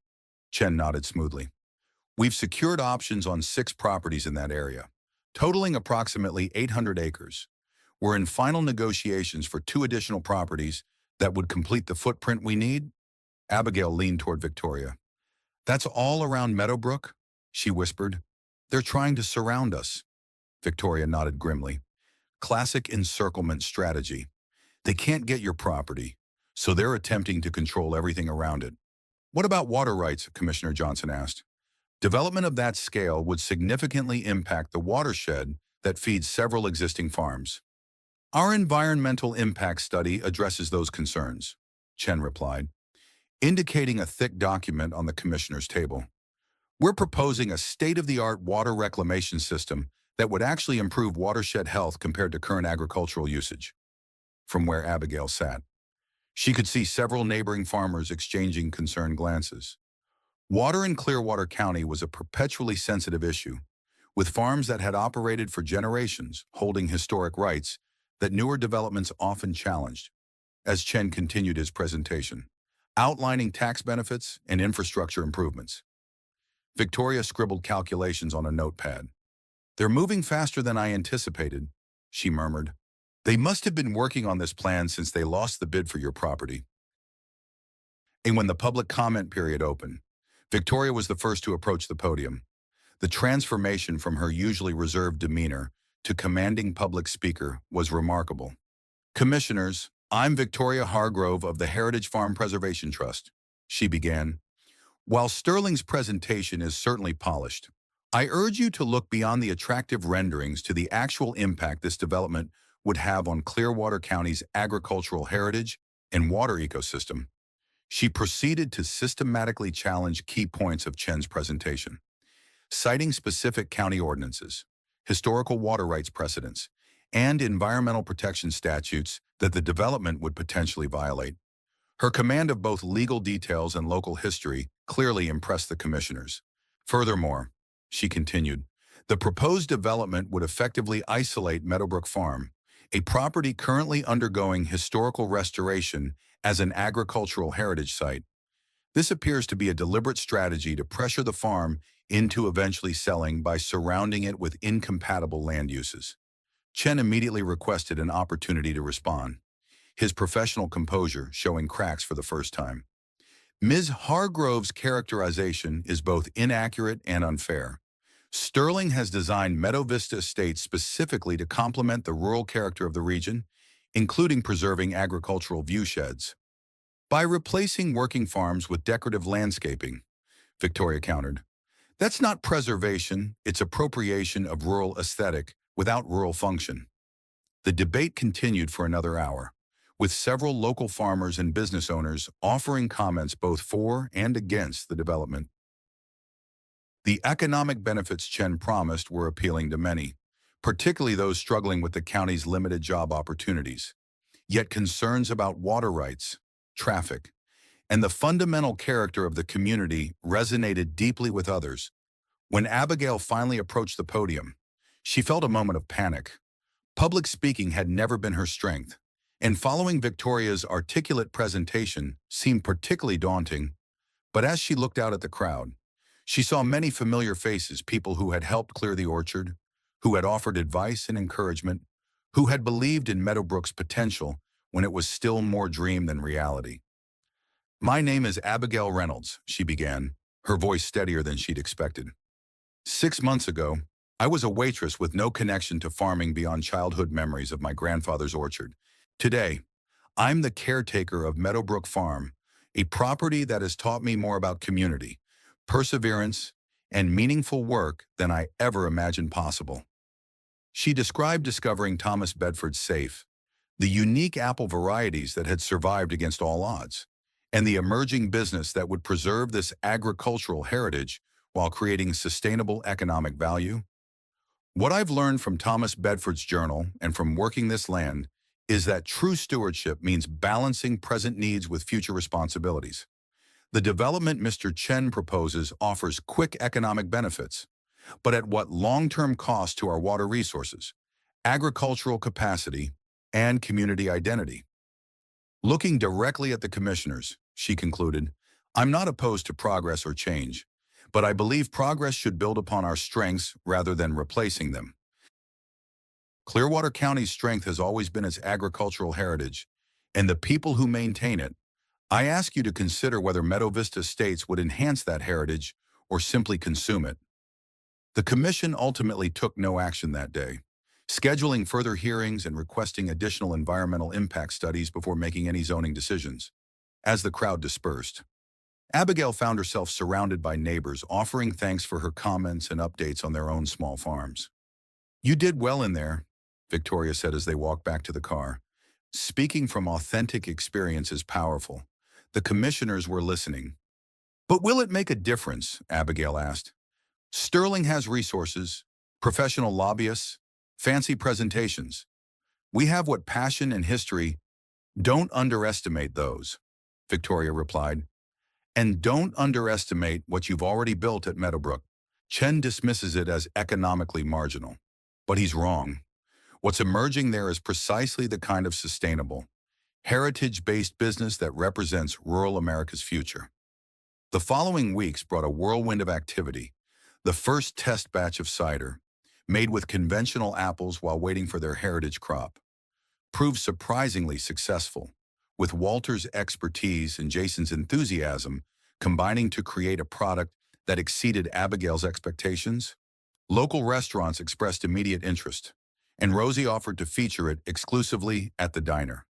Chen nodded smoothly. We've secured options on 6 properties in that area, totaling approximately 800 acres. We're in final negotiations for 2 additional properties that would complete the footprint we need. Abigail leaned toward Victoria. That's all around Meadowbrook, she whispered. They're trying to surround us. Victoria nodded grimly. Classic encirclement strategy. They can't get your property, so they're attempting to control everything around it. What about water rights? Commissioner Johnson asked. Development of that scale would significantly impact the watershed that feeds several existing farms. Our environmental impact study addresses those concerns, Chen replied, indicating a thick document on the commissioner's table. We're proposing a state-of-the-art water reclamation system that would actually improve watershed health compared to current agricultural usage. From where Abigail sat, She could see several neighboring farmers exchanging concerned glances. Water in Clearwater County was a perpetually sensitive issue, with farms that had operated for generations holding historic rights that newer developments often challenged. As Chen continued his presentation, outlining tax benefits and infrastructure improvements, Victoria scribbled calculations on a notepad. "They're moving faster than I anticipated," she murmured. "They must have been working on this plan since they lost the bid for your property." And when the public comment period opened, Victoria was the first to approach the podium. The transformation from her usually reserved demeanor to commanding public speaker was remarkable. "Commissioners, I'm Victoria Hargrove of the Heritage Farm Preservation Trust," she began. "While Sterling's presentation is certainly polished, I urge you to look beyond the attractive renderings to the actual impact this development would have on Clearwater County's agricultural heritage and water ecosystem." She proceeded to systematically challenge key points of Chen's presentation, citing specific county ordinances, historical water rights precedents, and environmental protection statutes that the development would potentially violate. Her command of both legal details and local history clearly impressed the commissioners. Furthermore, she continued, the proposed development would effectively isolate Meadowbrook Farm, a property currently undergoing historical restoration as an agricultural heritage site. This appears to be a deliberate strategy to pressure the farm into eventually selling by surrounding it with incompatible land uses. Chen immediately requested an opportunity to respond, his professional composure showing cracks for the first time. "Ms. Hargrove's characterization is both inaccurate and unfair. Sterling has designed Meadow Vista Estates specifically to complement the rural character of the region, including preserving agricultural viewsheds. By replacing working farms with decorative landscaping," Victoria countered. "That's not preservation, it's appropriation of rural aesthetic without rural function." The debate continued for another hour, with several local farmers and business owners offering comments both for and against the development. The economic benefits Chen promised were appealing to many, particularly those struggling with the county's limited job opportunities. Yet concerns about water rights, traffic, and the fundamental character of the community resonated deeply with others. When Abigail finally approached the podium, she felt a moment of panic. Public speaking had never been her strength, and following Victoria's articulate presentation seemed particularly daunting. But as she looked out at the crowd, she saw many familiar faces, people who had helped clear the orchard, who had offered advice and encouragement, who had believed in Meadowbrook's potential when it was still more dream than reality. "My name is Abigail Reynolds," she began, her voice steadier than she'd expected. "6 months ago, I was a waitress with no connection to farming beyond childhood memories of my grandfather's orchard. Today, I'm the caretaker of Meadowbrook Farm, a property that has taught me more about community, perseverance, and meaningful work than I ever imagined possible." She described discovering Thomas Bedford's safe, the unique apple varieties that had survived against all odds, and the emerging business that would preserve this agricultural heritage while creating sustainable economic value. "What I've learned from Thomas Bedford's journal and from working this land is that true stewardship means balancing present needs with future responsibilities. The development Mr. Chen proposes offers quick economic benefits, but at what long-term cost to our water resources, agricultural capacity, and community identity?" Looking directly at the commissioners, she concluded, "I'm not opposed to progress or change, but I believe progress should build upon our strengths rather than replacing them. Clearwater County's strength has always been its agricultural heritage, and the people who maintain it. I ask you to consider whether Meadow Vista Estates would enhance that heritage or simply consume it." The commission ultimately took no action that day, scheduling further hearings and requesting additional environmental impact studies before making any zoning decisions. As the crowd dispersed, Abigail found herself surrounded by neighbors offering thanks for her comments and updates on their own small farms. "You did well in there," Victoria said as they walked back to the car. Speaking from authentic experience is powerful. The commissioners were listening. "But will it make a difference?" Abigail asked. "Sterling has resources, professional lobbyists, fancy presentations. We have what passion and history Don't underestimate those, Victoria replied. And don't underestimate what you've already built at Meadowbrook. Chen dismisses it as economically marginal. But he's wrong. What's emerging there is precisely the kind of sustainable, heritage-based business that represents rural America's future. The following weeks brought a whirlwind of activity. The first test batch of cider, made with conventional apples while waiting for their heritage crop, proved surprisingly successful, with Walter's expertise and Jason's enthusiasm combining to create a product that exceeded Abigail's expectations. Local restaurants expressed immediate interest, and Rosie offered to feature it exclusively at the diner.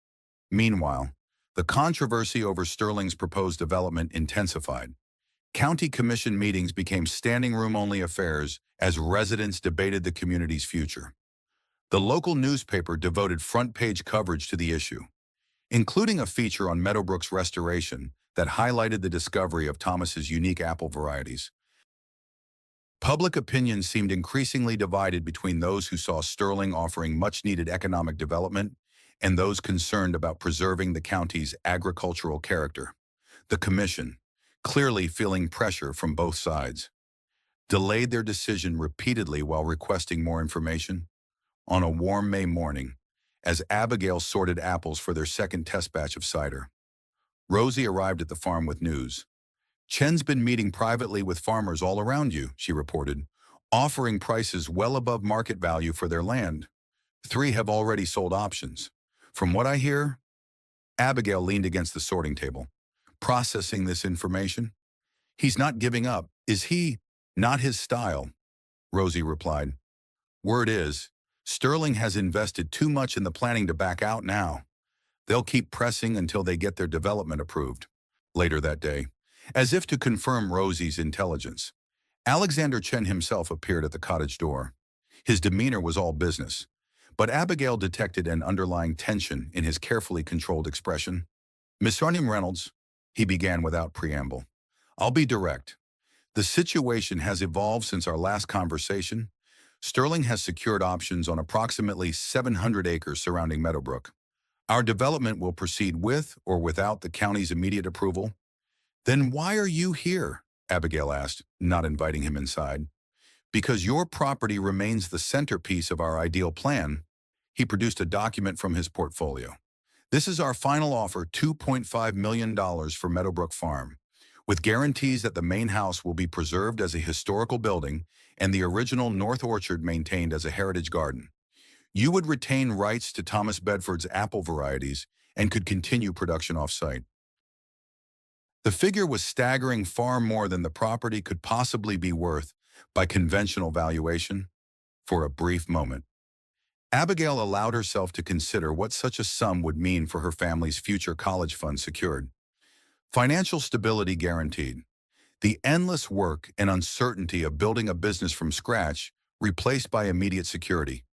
Meanwhile, the controversy over Sterling's proposed development intensified. County commission meetings became standing room-only affairs as residents debated the community's future. The local newspaper devoted front-page coverage to the issue, including a feature on Meadowbrook's restoration that highlighted the discovery of Thomas's unique apple varieties. Public opinion seemed increasingly divided between those who saw Sterling offering much-needed economic development and those concerned about preserving the county's agricultural character. The commission, clearly feeling pressure from both sides, delayed their decision repeatedly while requesting more information. On a warm May morning, as Abigail sorted apples for their second test batch of cider, Rosie arrived at the farm with news. Chen's been meeting privately with farmers all around you, she reported, offering prices well above market value for their land. 3 have already sold options. From what I hear, Abigail leaned against the sorting table, processing this information. He's not giving up, is he? Not his style, Rosie replied. Word is, Sterling has invested too much in the planning to back out now. They'll keep pressing until they get their development approved. Later that day, as if to confirm Rosie's intelligence, Alexander Chen himself appeared at the cottage door. His demeanor was all business, but Abigail detected an underlying tension in his carefully controlled expression. Miss Reynolds, he began without preamble. I'll be direct. The situation has evolved since our last conversation. Sterling has secured options on approximately 700 acres surrounding Meadowbrook. Our development will proceed with or without the county's immediate approval. Then why are you here? Abigail asked, not inviting him inside. Because your property remains the centerpiece of our ideal plan. He produced a document from his portfolio. This is our final offer, $2.5 million for Meadowbrook Farm, with guarantees that the main house will be preserved as a historical building and the original North Orchard maintained as a heritage garden. You would retain rights to Thomas Bedford's apple varieties and could continue production off-site. The figure was staggering, far more than the property could possibly be worth by conventional valuation. For a brief moment, Abigail allowed herself to consider what such a sum would mean for her family's future college fund secured. Financial stability guaranteed. The endless work and uncertainty of building a business from scratch replaced by immediate security.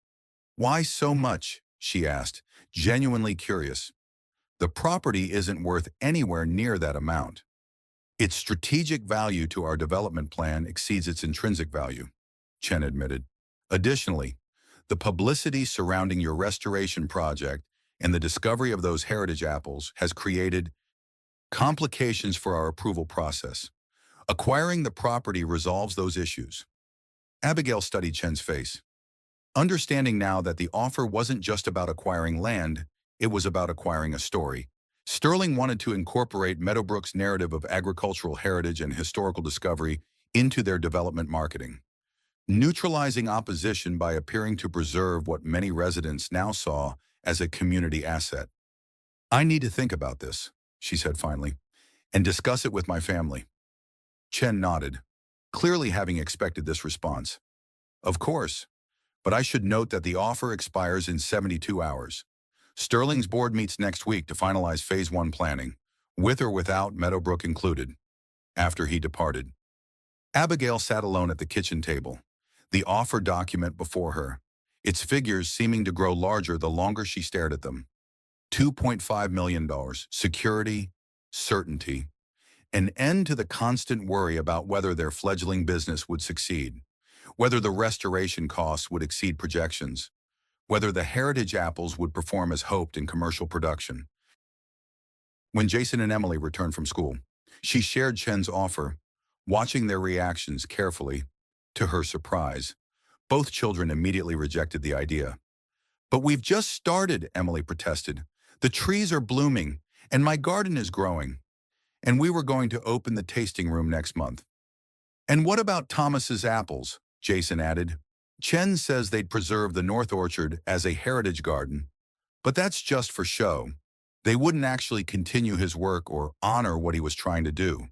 Why so much? She asked, genuinely curious. The property isn't worth anywhere near that amount. Its strategic value to our development plan exceeds its intrinsic value, Chen admitted. Additionally, the publicity surrounding your restoration project and the discovery of those heritage apples has created complications for our approval process. Acquiring the property resolves those issues. Abigail studied Chen's face, understanding now that the offer wasn't just about acquiring land, it was about acquiring a story. Sterling wanted to incorporate Meadowbrook's narrative of agricultural heritage and historical discovery into their development marketing, neutralizing opposition by appearing to preserve what many residents now saw as a community asset. I need to think about this, she said finally, and discuss it with my family. Chen nodded, clearly having expected this response. Of course, but I should note that the offer expires in 72 hours. Sterling's board meets next week to finalize Phase 1 planning, with or without Meadowbrook included. After he departed, Abigail sat alone at the kitchen table, the offer document before her, its figures seeming to grow larger the longer she stared at them. $2.5 million, security, certainty, an end to the constant worry about whether their fledgling business would succeed, whether the restoration costs would exceed projections, whether the heritage apples would perform as hoped in commercial production. When Jason and Emily returned from school, she shared Chen's offer, watching their reactions carefully. To her surprise, both children immediately rejected the idea. "But we've just started," Emily protested. "The trees are blooming, and my garden is growing. And we were going to open the tasting room next month." "And what about Thomas's apples?" Jason added. "Chen says they'd preserve the North Orchard as a heritage garden, but that's just for show. They wouldn't actually continue his work or honor what he was trying to do."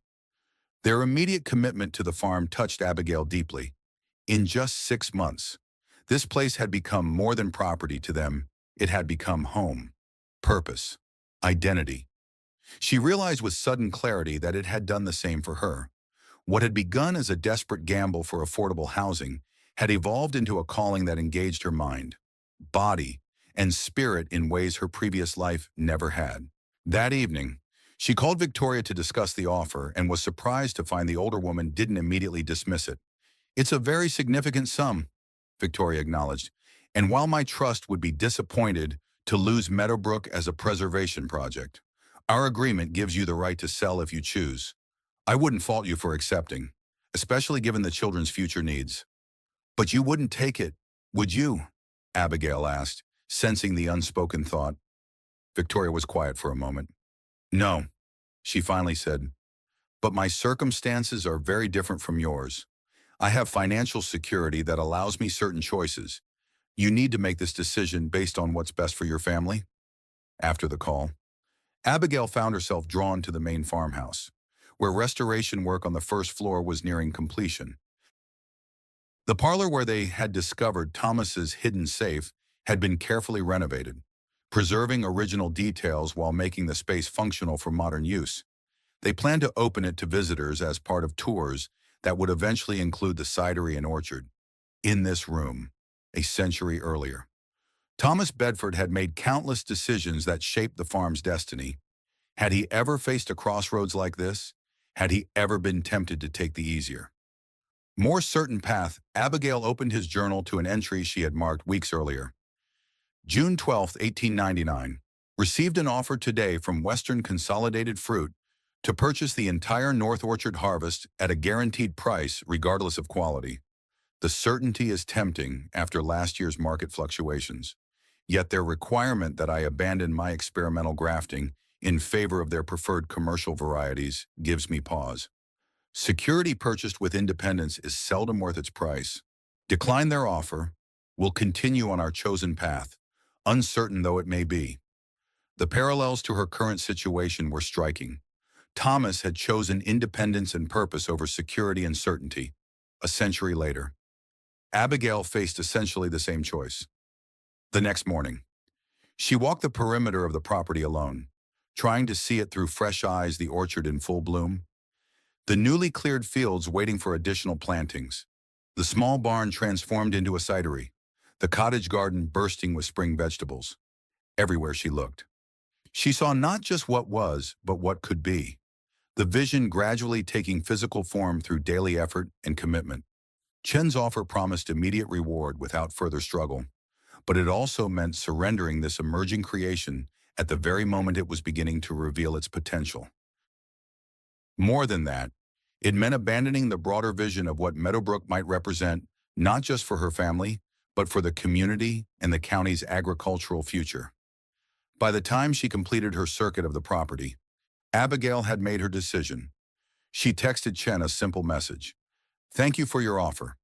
Their immediate commitment to the farm touched Abigail deeply. In just 6 months, this place had become more than property to them. It had become home, purpose, identity. She realized with sudden clarity that it had done the same for her. What had begun as a desperate gamble for affordable housing had evolved into a calling that engaged her mind, body, and spirit in ways her previous life never had. That evening, she called Victoria to discuss the offer and was surprised to find the older woman didn't immediately dismiss it. "It's a very significant sum," Victoria acknowledged, "and while my trust would be disappointed to lose Meadowbrook as a preservation project, our agreement gives you the right to sell if you choose. I wouldn't fault you for accepting, especially given the children's future needs." "But you wouldn't take it, would you?" Abigail asked, sensing the unspoken thought. Victoria was quiet for a moment. "No," she finally said, "but my circumstances are very different from yours. I have financial security that allows me certain choices. You need to make this decision based on what's best for your family." After the call, Abigail found herself drawn to the main farmhouse, where restoration work on the first floor was nearing completion. The parlor where they had discovered Thomas's hidden safe had been carefully renovated, preserving original details while making the space functional for modern use. They planned to open it to visitors as part of tours that would eventually include the cidery and orchard. In this room, a century earlier, Thomas Bedford had made countless decisions that shaped the farm's destiny. Had he ever faced a crossroads like this? Had he ever been tempted to take the easier, more certain path? Abigail opened his journal to an entry she had marked weeks earlier. June 12, 1899. Received an offer today from Western Consolidated Fruit to purchase the entire North Orchard harvest at a guaranteed price regardless of quality. The certainty is tempting after last year's market fluctuations. Yet their requirement that I abandon my experimental grafting in favor of their preferred commercial varieties gives me pause. Security purchased with independence is seldom worth its price. Decline their offer. We'll continue on our chosen path, uncertain though it may be. The parallels to her current situation were striking. Thomas had chosen independence and purpose over security and certainty. A century later, Abigail faced essentially the same choice. The next morning, she walked the perimeter of the property alone, trying to see it through fresh eyes, the orchard in full bloom, the newly cleared fields waiting for additional plantings, the small barn transformed into a cidery, the cottage garden bursting with spring vegetables. Everywhere she looked, she saw not just what was, but what could be. The vision gradually taking physical form through daily effort and commitment. Chen's offer promised immediate reward without further struggle, but it also meant surrendering this emerging creation at the very moment it was beginning to reveal its potential. More than that, it meant abandoning the broader vision of what Meadowbrook might represent, not just for her family, but for the community and the county's agricultural future. By the time she completed her circuit of the property, Abigail had made her decision. She texted Chen a simple message: "Thank you for your offer,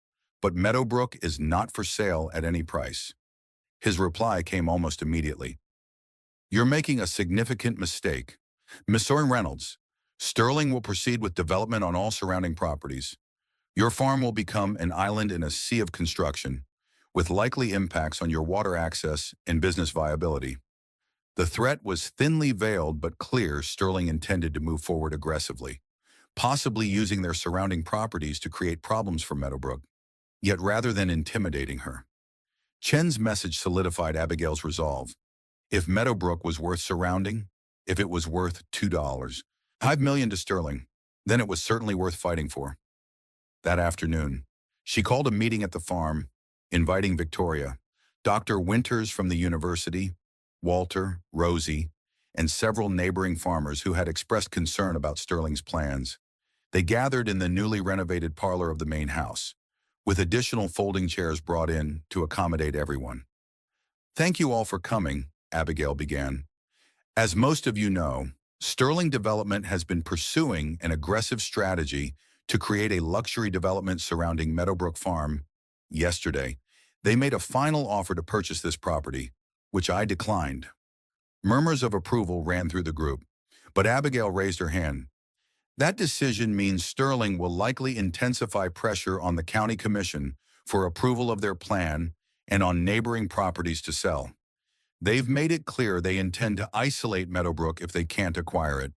but Meadowbrook is not for sale at any price." His reply came almost immediately. "You're making a significant mistake. Mr. Reynolds, Sterling will proceed with development on all surrounding properties. Your farm will become an island in a sea of construction, with likely impacts on your water access and business viability." The threat was thinly veiled but clear. Sterling intended to move forward aggressively, possibly using their surrounding properties to create problems for Meadowbrook. Yet rather than intimidating her, Chen's message solidified Abigail's resolve. If Meadowbrook was worth surrounding, if it was worth $2.5 million to Sterling, then it was certainly worth fighting for. That afternoon, she called a meeting at the farm, inviting Victoria, Dr. Winters from the university, Walter, Rosie, and several neighboring farmers who had expressed concern about Sterling's plans. They gathered in the newly renovated parlor of the main house, with additional folding chairs brought in to accommodate everyone. "Thank you all for coming," Abigail began. "As most of you know, Sterling Development has been pursuing an aggressive strategy to create a luxury development surrounding Meadowbrook Farm. Yesterday, they made a final offer to purchase this property, which I declined." Murmurs of approval ran through the group, but Abigail raised her hand. "That decision means Sterling will likely intensify pressure on the county commission for approval of their plan and on neighboring properties to sell. They've made it clear they intend to isolate Meadowbrook if they can't acquire it,"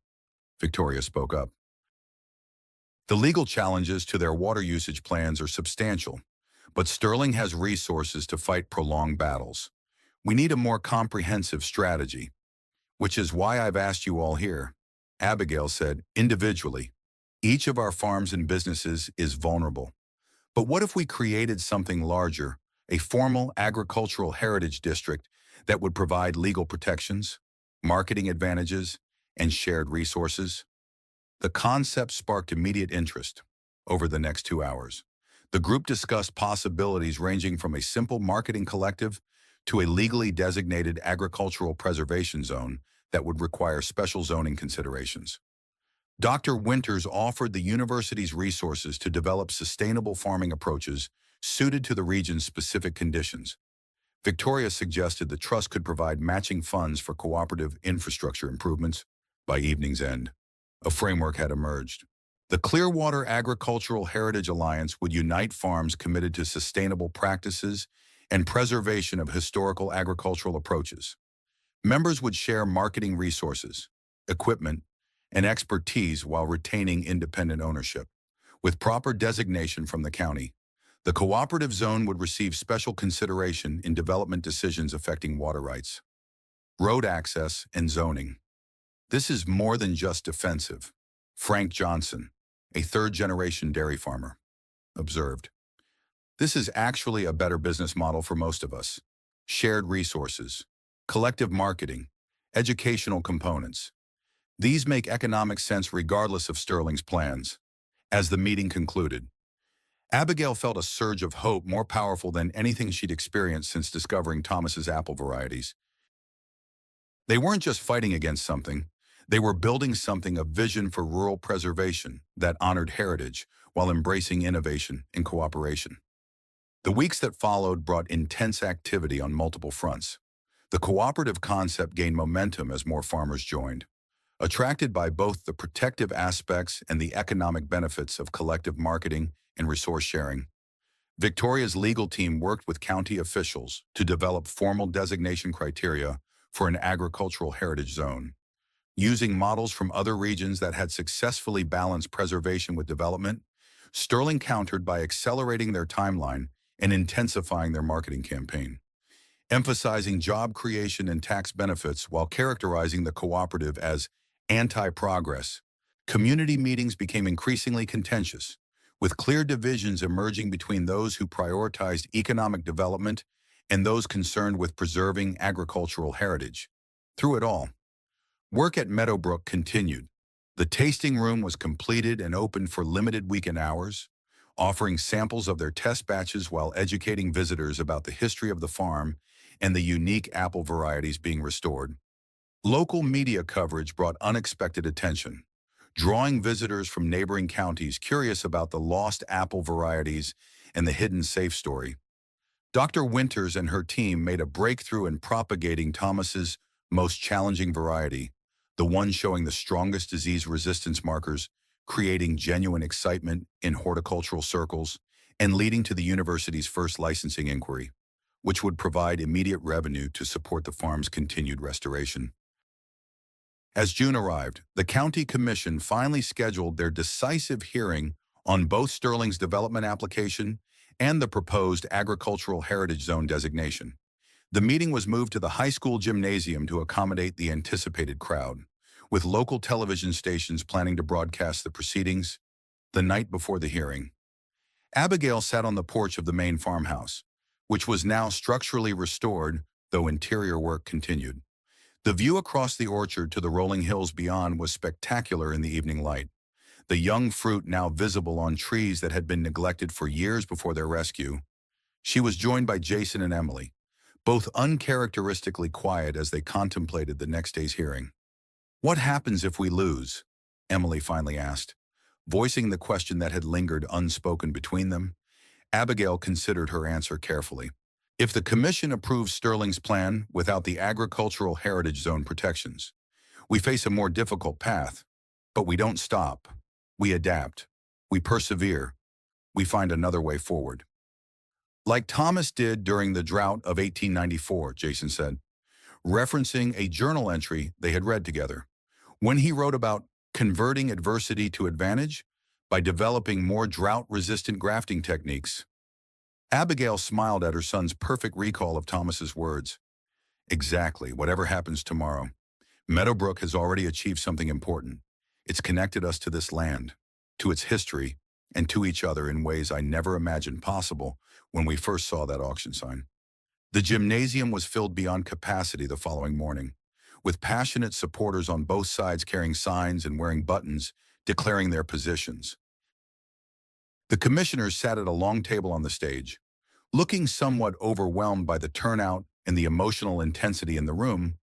Victoria spoke up. "The legal challenges to their water usage plans are substantial, but Sterling has resources to fight prolonged battles. We need a more comprehensive strategy, which is why I've asked you all here," Abigail said. "Individually, each of our farms and businesses is vulnerable. But what if we created something larger, a formal agricultural heritage district that would provide legal protections, marketing advantages, and shared resources?" The concept sparked immediate interest. Over the next 2 hours, the group discussed possibilities ranging from a simple marketing collective to a legally designated agricultural preservation zone that would require special zoning considerations. Dr. Winters offered the university's resources to develop sustainable farming approaches suited to the region's specific conditions. Victoria suggested the trust could provide matching funds for cooperative infrastructure improvements. By evening's end, a framework had emerged. The Clearwater Agricultural Heritage Alliance would unite farms committed to sustainable practices and preservation of historical agricultural approaches. Members would share marketing resources, equipment, and expertise while retaining independent ownership. With proper designation from the county, the cooperative zone would receive special consideration in development decisions affecting water rights, road access, and zoning. "This is more than just defensive," Frank Johnson, a third-generation dairy farmer, observed. "This is actually a better business model for most of us. Shared resources, collective marketing, educational components. These make economic sense regardless of Sterling's plans." As the meeting concluded, Abigail felt a surge of hope more powerful than anything she'd experienced since discovering Thomas's apple varieties. They weren't just fighting against something, they were building something, a vision for rural preservation that honored heritage while embracing innovation and cooperation. The weeks that followed brought intense activity on multiple fronts. The cooperative concept gained momentum as more farmers joined, attracted by both the protective aspects and the economic benefits of collective marketing and resource sharing. Victoria's legal team worked with county officials to develop formal designation criteria for an agricultural heritage zone. Using models from other regions that had successfully balanced preservation with development, Sterling countered by accelerating their timeline and intensifying their marketing campaign, emphasizing job creation and tax benefits while characterizing the cooperative as anti-progress. Community meetings became increasingly contentious, with clear divisions emerging between those who prioritized economic development and those concerned with preserving agricultural heritage. Through it all, work at Meadowbrook continued. The tasting room was completed and opened for limited weekend hours, offering samples of their test batches while educating visitors about the history of the farm and the unique apple varieties being restored. Local media coverage brought unexpected attention, drawing visitors from neighboring counties curious about the lost apple varieties and the hidden safe story. Dr. Winters and her team made a breakthrough in propagating Thomas's most challenging variety, the one showing the strongest disease resistance markers, creating genuine excitement in horticultural circles and leading to the university's first licensing inquiry, which would provide immediate revenue to support the farm's continued restoration. As June arrived, the county commission finally scheduled their decisive hearing on both Sterling's development application and the proposed agricultural heritage zone designation. The meeting was moved to the high school gymnasium to accommodate the anticipated crowd, with local television stations planning to broadcast the proceedings the night before the hearing. Abigail sat on the porch of the main farmhouse, which was now structurally restored, though interior work continued. The view across the orchard to the rolling hills beyond was spectacular in the evening light. The young fruit now visible on trees that had been neglected for years before their rescue. She was joined by Jason and Emily, both uncharacteristically quiet as they contemplated the next day's hearing. "What happens if we lose?" Emily finally asked, voicing the question that had lingered unspoken between them. Abigail considered her answer carefully. "If the commission approves Sterling's plan without the agricultural heritage zone protections, we face a more difficult path, but we don't stop. We adapt. We persevere. We find another way forward." "Like Thomas did during the drought of 1894, Jason said, referencing a journal entry they had read together. When he wrote about converting adversity to advantage by developing more drought-resistant grafting techniques. Abigail smiled at her son's perfect recall of Thomas's words. "Exactly, whatever happens tomorrow. Meadowbrook has already achieved something important. It's connected us to this land, to its history, and to each other in ways I never imagined possible when we first saw that auction sign." The gymnasium was filled beyond capacity the following morning, with passionate supporters on both sides carrying signs and wearing buttons declaring their positions. The commissioners sat at a long table on the stage. Looking somewhat overwhelmed by the turnout and the emotional intensity in the room,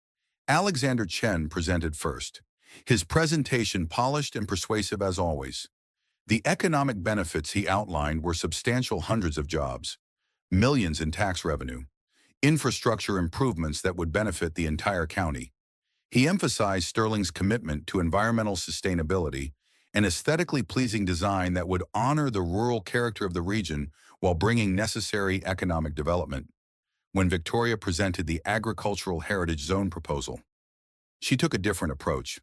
Alexander Chen presented first, his presentation polished and persuasive as always. The economic benefits he outlined were substantial: hundreds of jobs, millions in tax revenue, infrastructure improvements that would benefit the entire county. He emphasized Sterling's commitment to environmental sustainability and aesthetically pleasing design that would honor the rural character of the region while bringing necessary economic development. When Victoria presented the Agricultural Heritage Zone proposal, she took a different approach,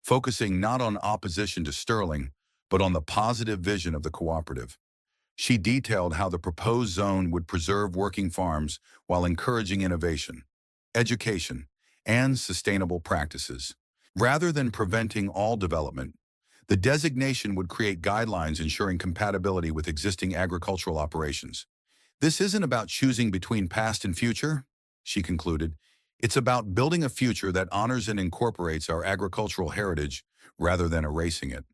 focusing not on opposition to Sterling, but on the positive vision of the cooperative. She detailed how the proposed zone would preserve working farms while encouraging innovation, education, and sustainable practices. Rather than preventing all development, the designation would create guidelines ensuring compatibility with existing agricultural operations. "This isn't about choosing between past and future," she concluded. "It's about building a future that honors and incorporates our agricultural heritage rather than erasing it."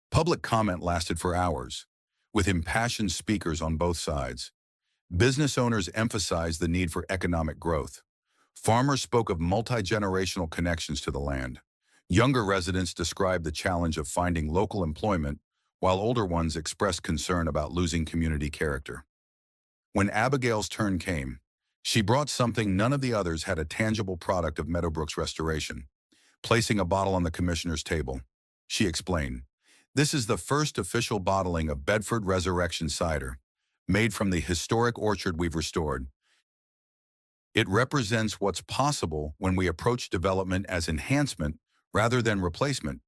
Public comment lasted for hours, with impassioned speakers on both sides. Business owners emphasized the need for economic growth. Farmers spoke of multi-generational connections to the land. Younger residents described the challenge of finding local employment, while older ones expressed concern about losing community character. When Abigail's turn came, she brought something none of the others had: a tangible product of Meadowbrook's restoration. Placing a bottle on the commissioner's table, she explained, "This is the first official bottling of Bedford Resurrection cider, made from the historic orchard we've restored. It represents what's possible when we approach development as enhancement rather than replacement."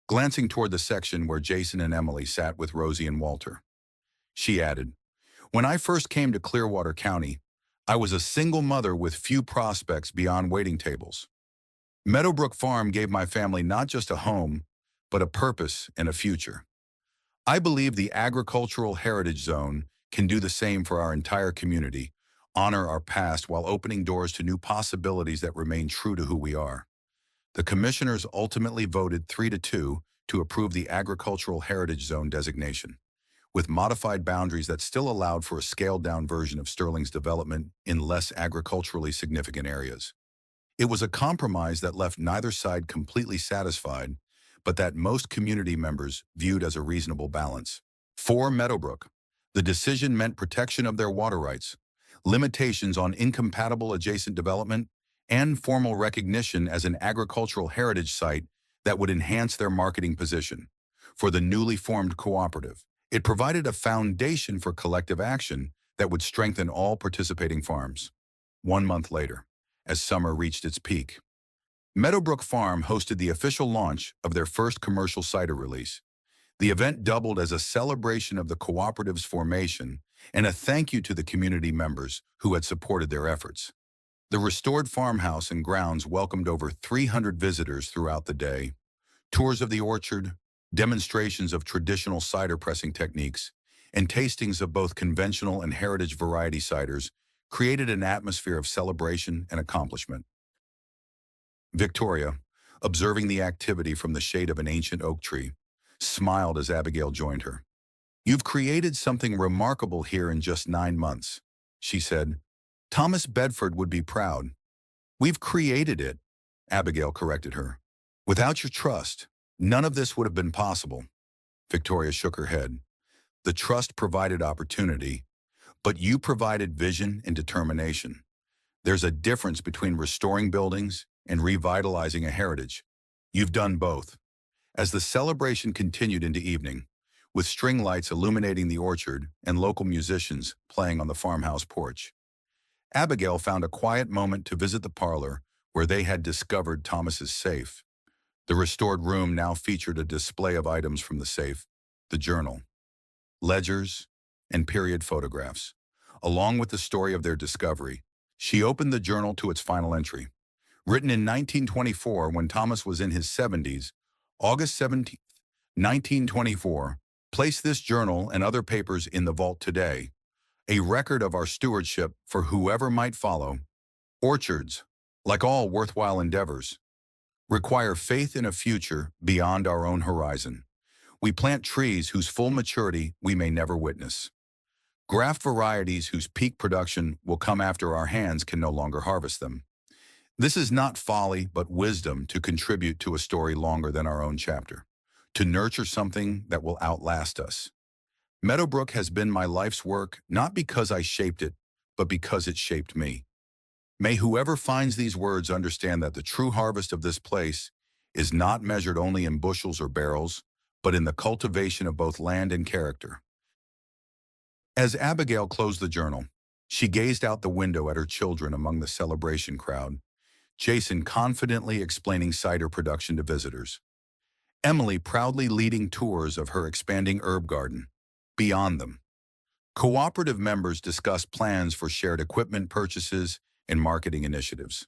Glancing toward the section where Jason and Emily sat with Rosie and Walter, she added, "When I first came to Clearwater County, I was a single mother with few prospects beyond waiting tables. Meadowbrook Farm gave my family not just a home, but a purpose and a future. I believe the Agricultural Heritage Zone can do the same for our entire community, honor our past while opening doors to new possibilities that remain true to who we are." The commissioners ultimately voted 3-2 to approve the Agricultural Heritage Zone designation, with modified boundaries that still allowed for a scaled-down version of Sterling's development in less agriculturally significant areas. It was a compromise that left neither side completely satisfied, but that most community members viewed as a reasonable balance. For Meadowbrook, the decision meant protection of their water rights, limitations on incompatible adjacent development, and formal recognition as an agricultural heritage site that would enhance their marketing position. For the newly formed cooperative, it provided a foundation for collective action that would strengthen all participating farms. 1 month later, as summer reached its peak, Meadowbrook Farm hosted the official launch of their first commercial cider release. The event doubled as a celebration of the cooperative's formation and a thank you to the community members who had supported their efforts. The restored farmhouse and grounds welcomed over 300 visitors throughout the day. Tours of the orchard, demonstrations of traditional cider pressing techniques, and tastings of both conventional and heritage variety ciders created an atmosphere of celebration and accomplishment. Victoria, observing the activity from the shade of an ancient oak tree, smiled as Abigail joined her. "You've created something remarkable here in just 9 months," she said. "Thomas Bedford would be proud." "We've created it," Abigail corrected her. "Without your trust, none of this would have been possible." Victoria shook her head. "The trust provided opportunity, but you provided vision and determination. There's a difference between restoring buildings and revitalizing a heritage. You've done both." As the celebration continued into evening, with string lights illuminating the orchard and local musicians playing on the farmhouse porch, Abigail found a quiet moment to visit the parlor where they had discovered Thomas's safe. The restored room now featured a display of items from the safe: the journal, ledgers, and period photographs. Along with the story of their discovery, she opened the journal to its final entry. Written in 1924 when Thomas was in his 70s, August 17th, 1924, place this journal and other papers in the vault today, a record of our stewardship for whoever might follow. Orchards, like all worthwhile endeavors, require faith in a future beyond our own horizon. We plant trees whose full maturity we may never witness. Graft varieties whose peak production will come after our hands can no longer harvest them. This is not folly, but wisdom to contribute to a story longer than our own chapter, to nurture something that will outlast us. Meadowbrook has been my life's work, not because I shaped it, but because it shaped me. May whoever finds these words understand that the true harvest of this place is not measured only in bushels or barrels, but in the cultivation of both land and character. As Abigail closed the journal, she gazed out the window at her children among the celebration crowd, Jason confidently explaining cider production to visitors, Emily proudly leading tours of her expanding herb garden. Beyond them, cooperative members discussed plans for shared equipment purchases and marketing initiatives.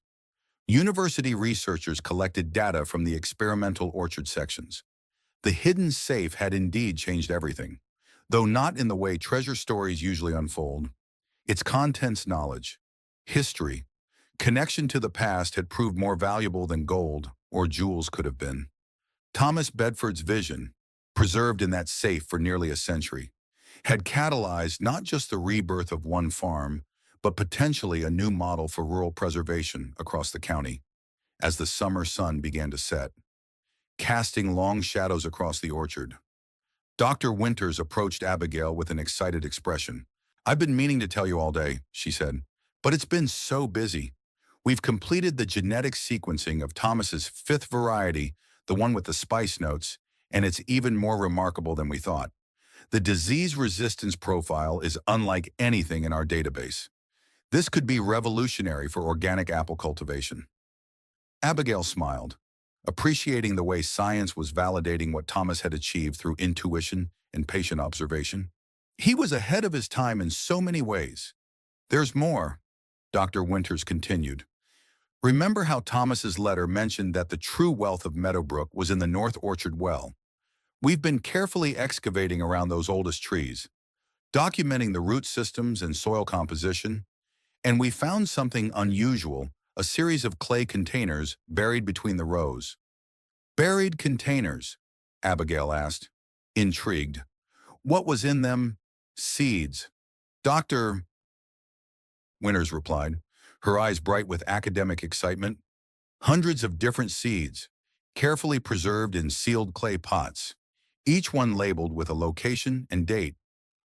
University researchers collected data from the experimental orchard sections. The hidden safe had indeed changed everything, though not in the way treasure stories usually unfold. Its contents knowledge, history, connection to the past had proved more valuable than gold or jewels could have been. Thomas Bedford's vision, preserved in that safe for nearly a century, had catalyzed not just the rebirth of one farm, but potentially a new model for rural preservation across the county. As the summer sun began to set, casting long shadows across the orchard, Dr. Winters approached Abigail with an excited expression. "I've been meaning to tell you all day," she said, "but it's been so busy. We've completed the genetic sequencing of Thomas's fifth variety, the one with the spice notes, and it's even more remarkable than we thought. The disease resistance profile is unlike anything in our database. This could be revolutionary for organic apple cultivation." Abigail smiled, appreciating the way science was validating what Thomas had achieved through intuition and patient observation. He was ahead of his time in so many ways. "There's more," Dr. Winters continued. "Remember how Thomas's letter mentioned that the true wealth of Meadowbrook was in the North Orchard well? We've been carefully excavating around those oldest trees, documenting the root systems and soil composition, and we found something unusual: a series of clay containers buried between the rows." "Buried containers?" Abigail asked, intrigued. "What was in them?" "Seeds." Dr. Winters replied, her eyes bright with academic excitement. "Hundreds of different seeds, carefully preserved in sealed clay pots, each one labeled with a location and date.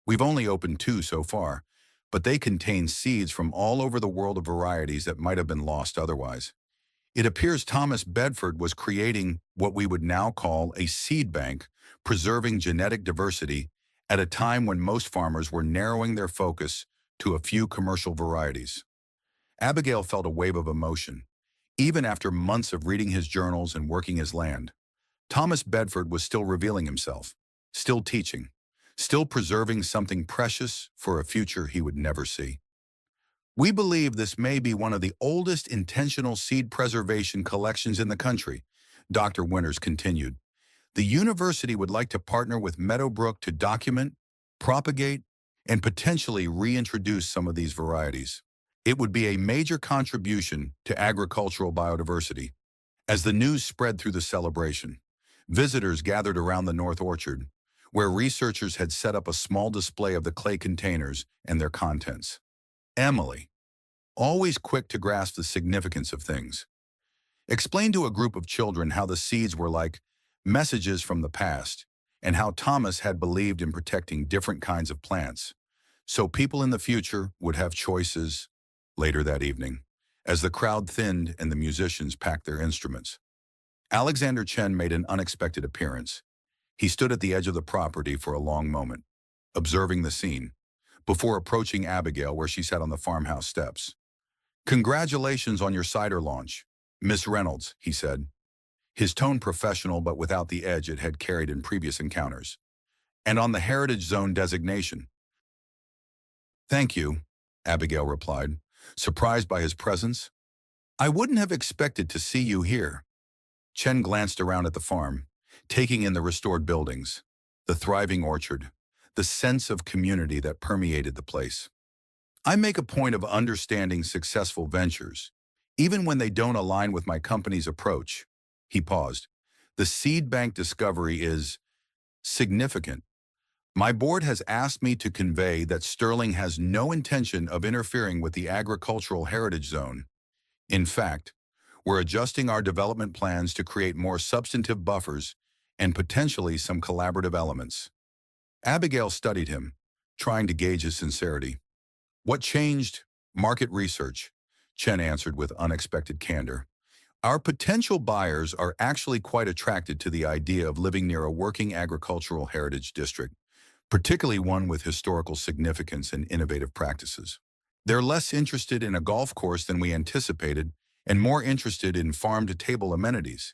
We've only opened 2 so far, but they contain seeds from all over the world of varieties that might have been lost otherwise. It appears Thomas Bedford was creating what we would now call a seed bank, preserving genetic diversity at a time when most farmers were narrowing their focus to a few commercial varieties." Abigail felt a wave of emotion. Even after months of reading his journals and working his land, Thomas Bedford was still revealing himself, still teaching, still preserving something precious for a future he would never see. "We believe this may be one of the oldest intentional seed preservation collections in the country," Dr. Winters continued. "The university would like to partner with Meadowbrook to document, propagate, and potentially reintroduce some of these varieties. It would be a major contribution to agricultural biodiversity." As the news spread through the celebration, visitors gathered around the North Orchard, where researchers had set up a small display of the clay containers and their contents. Emily, always quick to grasp the significance of things, explained to a group of children how the seeds were like messages from the past and how Thomas had believed in protecting different kinds of plants, so people in the future would have choices. Later that evening, as the crowd thinned and the musicians packed their instruments, Alexander Chen made an unexpected appearance. He stood at the edge of the property for a long moment, observing the scene, before approaching Abigail where she sat on the farmhouse steps. "Congratulations on your cider launch, Miss Reynolds," he said, his tone professional but without the edge it had carried in previous encounters. "And on the Heritage Zone designation." "Thank you," Abigail replied, surprised by his presence. "I wouldn't have expected to see you here." Chen glanced around at the farm, taking in the restored buildings, the thriving orchard, the sense of community that permeated the place. "I make a point of understanding successful ventures, even when they don't align with my company's approach." He paused. "The seed bank discovery is significant. My board has asked me to convey that Sterling has no intention of interfering with the agricultural heritage zone. In fact, we're adjusting our development plans to create more substantive buffers and potentially some collaborative elements." Abigail studied him, trying to gauge his sincerity. "What changed?" "Market research," Chen answered with unexpected candor. "Our potential buyers are actually quite attracted to the idea of living near a working agricultural heritage district, particularly one with historical significance and innovative practices. They're less interested in a golf course than we anticipated and more interested in farm-to-table amenities,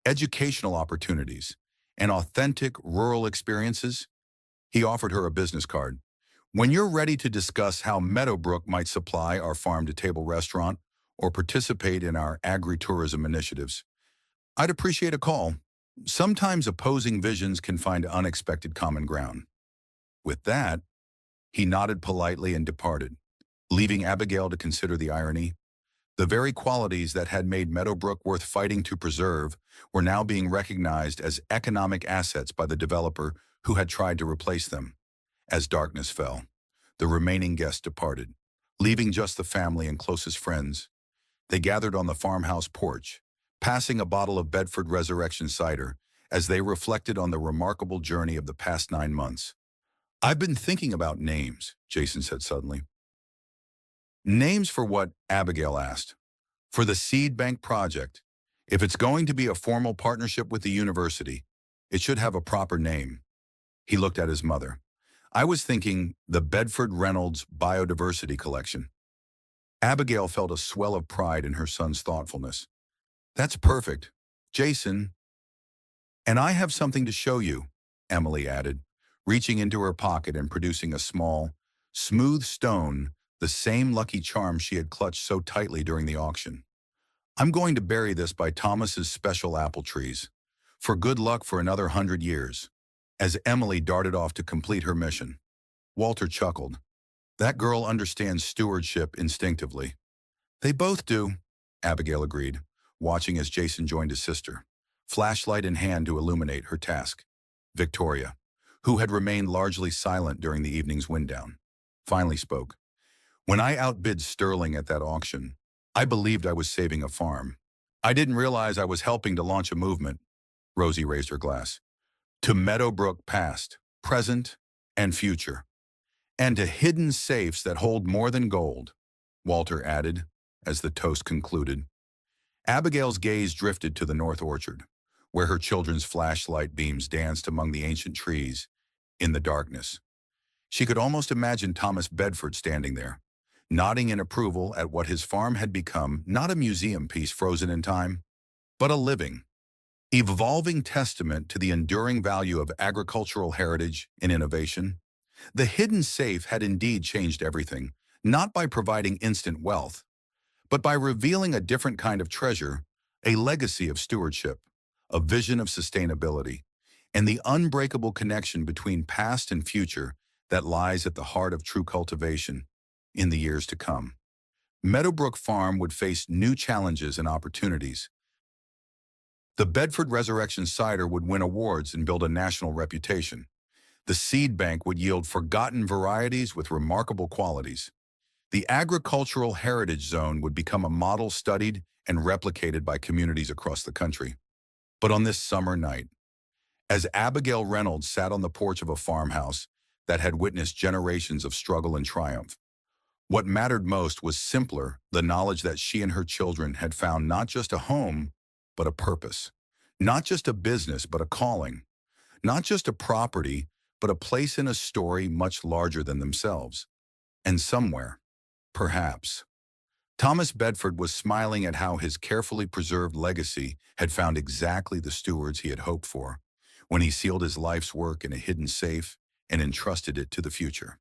educational opportunities, and authentic rural experiences." He offered her a business card. "When you're ready to discuss how Meadowbrook might supply our farm-to-table restaurant or participate in our agritourism initiatives, I'd appreciate a call. Sometimes opposing visions can find unexpected common ground." With that, he nodded politely and departed, leaving Abigail to consider the irony. The very qualities that had made Meadowbrook worth fighting to preserve were now being recognized as economic assets by the developer who had tried to replace them. As darkness fell, the remaining guests departed, leaving just the family and closest friends. They gathered on the farmhouse porch, passing a bottle of Bedford Resurrection cider as they reflected on the remarkable journey of the past 9 months. "I've been thinking about names," Jason said suddenly. "Names for what?" Abigail asked. "For the seed bank project. If it's going to be a formal partnership with the university, it should have a proper name." He looked at his mother. "I was thinking the Bedford Reynolds Biodiversity Collection." Abigail felt a swell of pride in her son's thoughtfulness. "That's perfect. Jason, and I have something to show you," Emily added, reaching into her pocket and producing a small, smooth stone, the same lucky charm she had clutched so tightly during the auction. "I'm going to bury this by Thomas's special apple trees, for good luck for another 100 years." As Emily darted off to complete her mission, Walter chuckled. "That girl understands stewardship instinctively." "They both do," Abigail agreed, watching as Jason joined his sister, flashlight in hand to illuminate her task. Victoria, who had remained largely silent during the evening's wind down, finally spoke. "When I outbid Sterling at that auction, I believed I was saving a farm. I didn't realize I was helping to launch a movement." Rosie raised her glass. "To Meadowbrook past, present, and future. And to hidden safes that hold more than gold," Walter added, as the toast concluded. Abigail's gaze drifted to the North Orchard, where her children's flashlight beams danced among the ancient trees in the darkness. She could almost imagine Thomas Bedford standing there, nodding in approval at what his farm had become, not a museum piece frozen in time, but a living, evolving testament to the enduring value of agricultural heritage and innovation. The hidden safe had indeed changed everything, not by providing instant wealth, but by revealing a different kind of treasure, a legacy of stewardship, a vision of sustainability, and the unbreakable connection between past and future that lies at the heart of true cultivation in the years to come. Meadowbrook Farm would face new challenges and opportunities, The Bedford Resurrection cider would win awards and build a national reputation. The seed bank would yield forgotten varieties with remarkable qualities. The agricultural heritage zone would become a model studied and replicated by communities across the country. But on this summer night, as Abigail Reynolds sat on the porch of a farmhouse that had witnessed generations of struggle and triumph, what mattered most was simpler, the knowledge that she and her children had found not just a home, but a purpose. Not just a business, but a calling. Not just a property, but a place in a story much larger than themselves. And somewhere, perhaps, Thomas Bedford was smiling at how his carefully preserved legacy had found exactly the stewards he had hoped for when he sealed his life's work in a hidden safe and entrusted it to the future.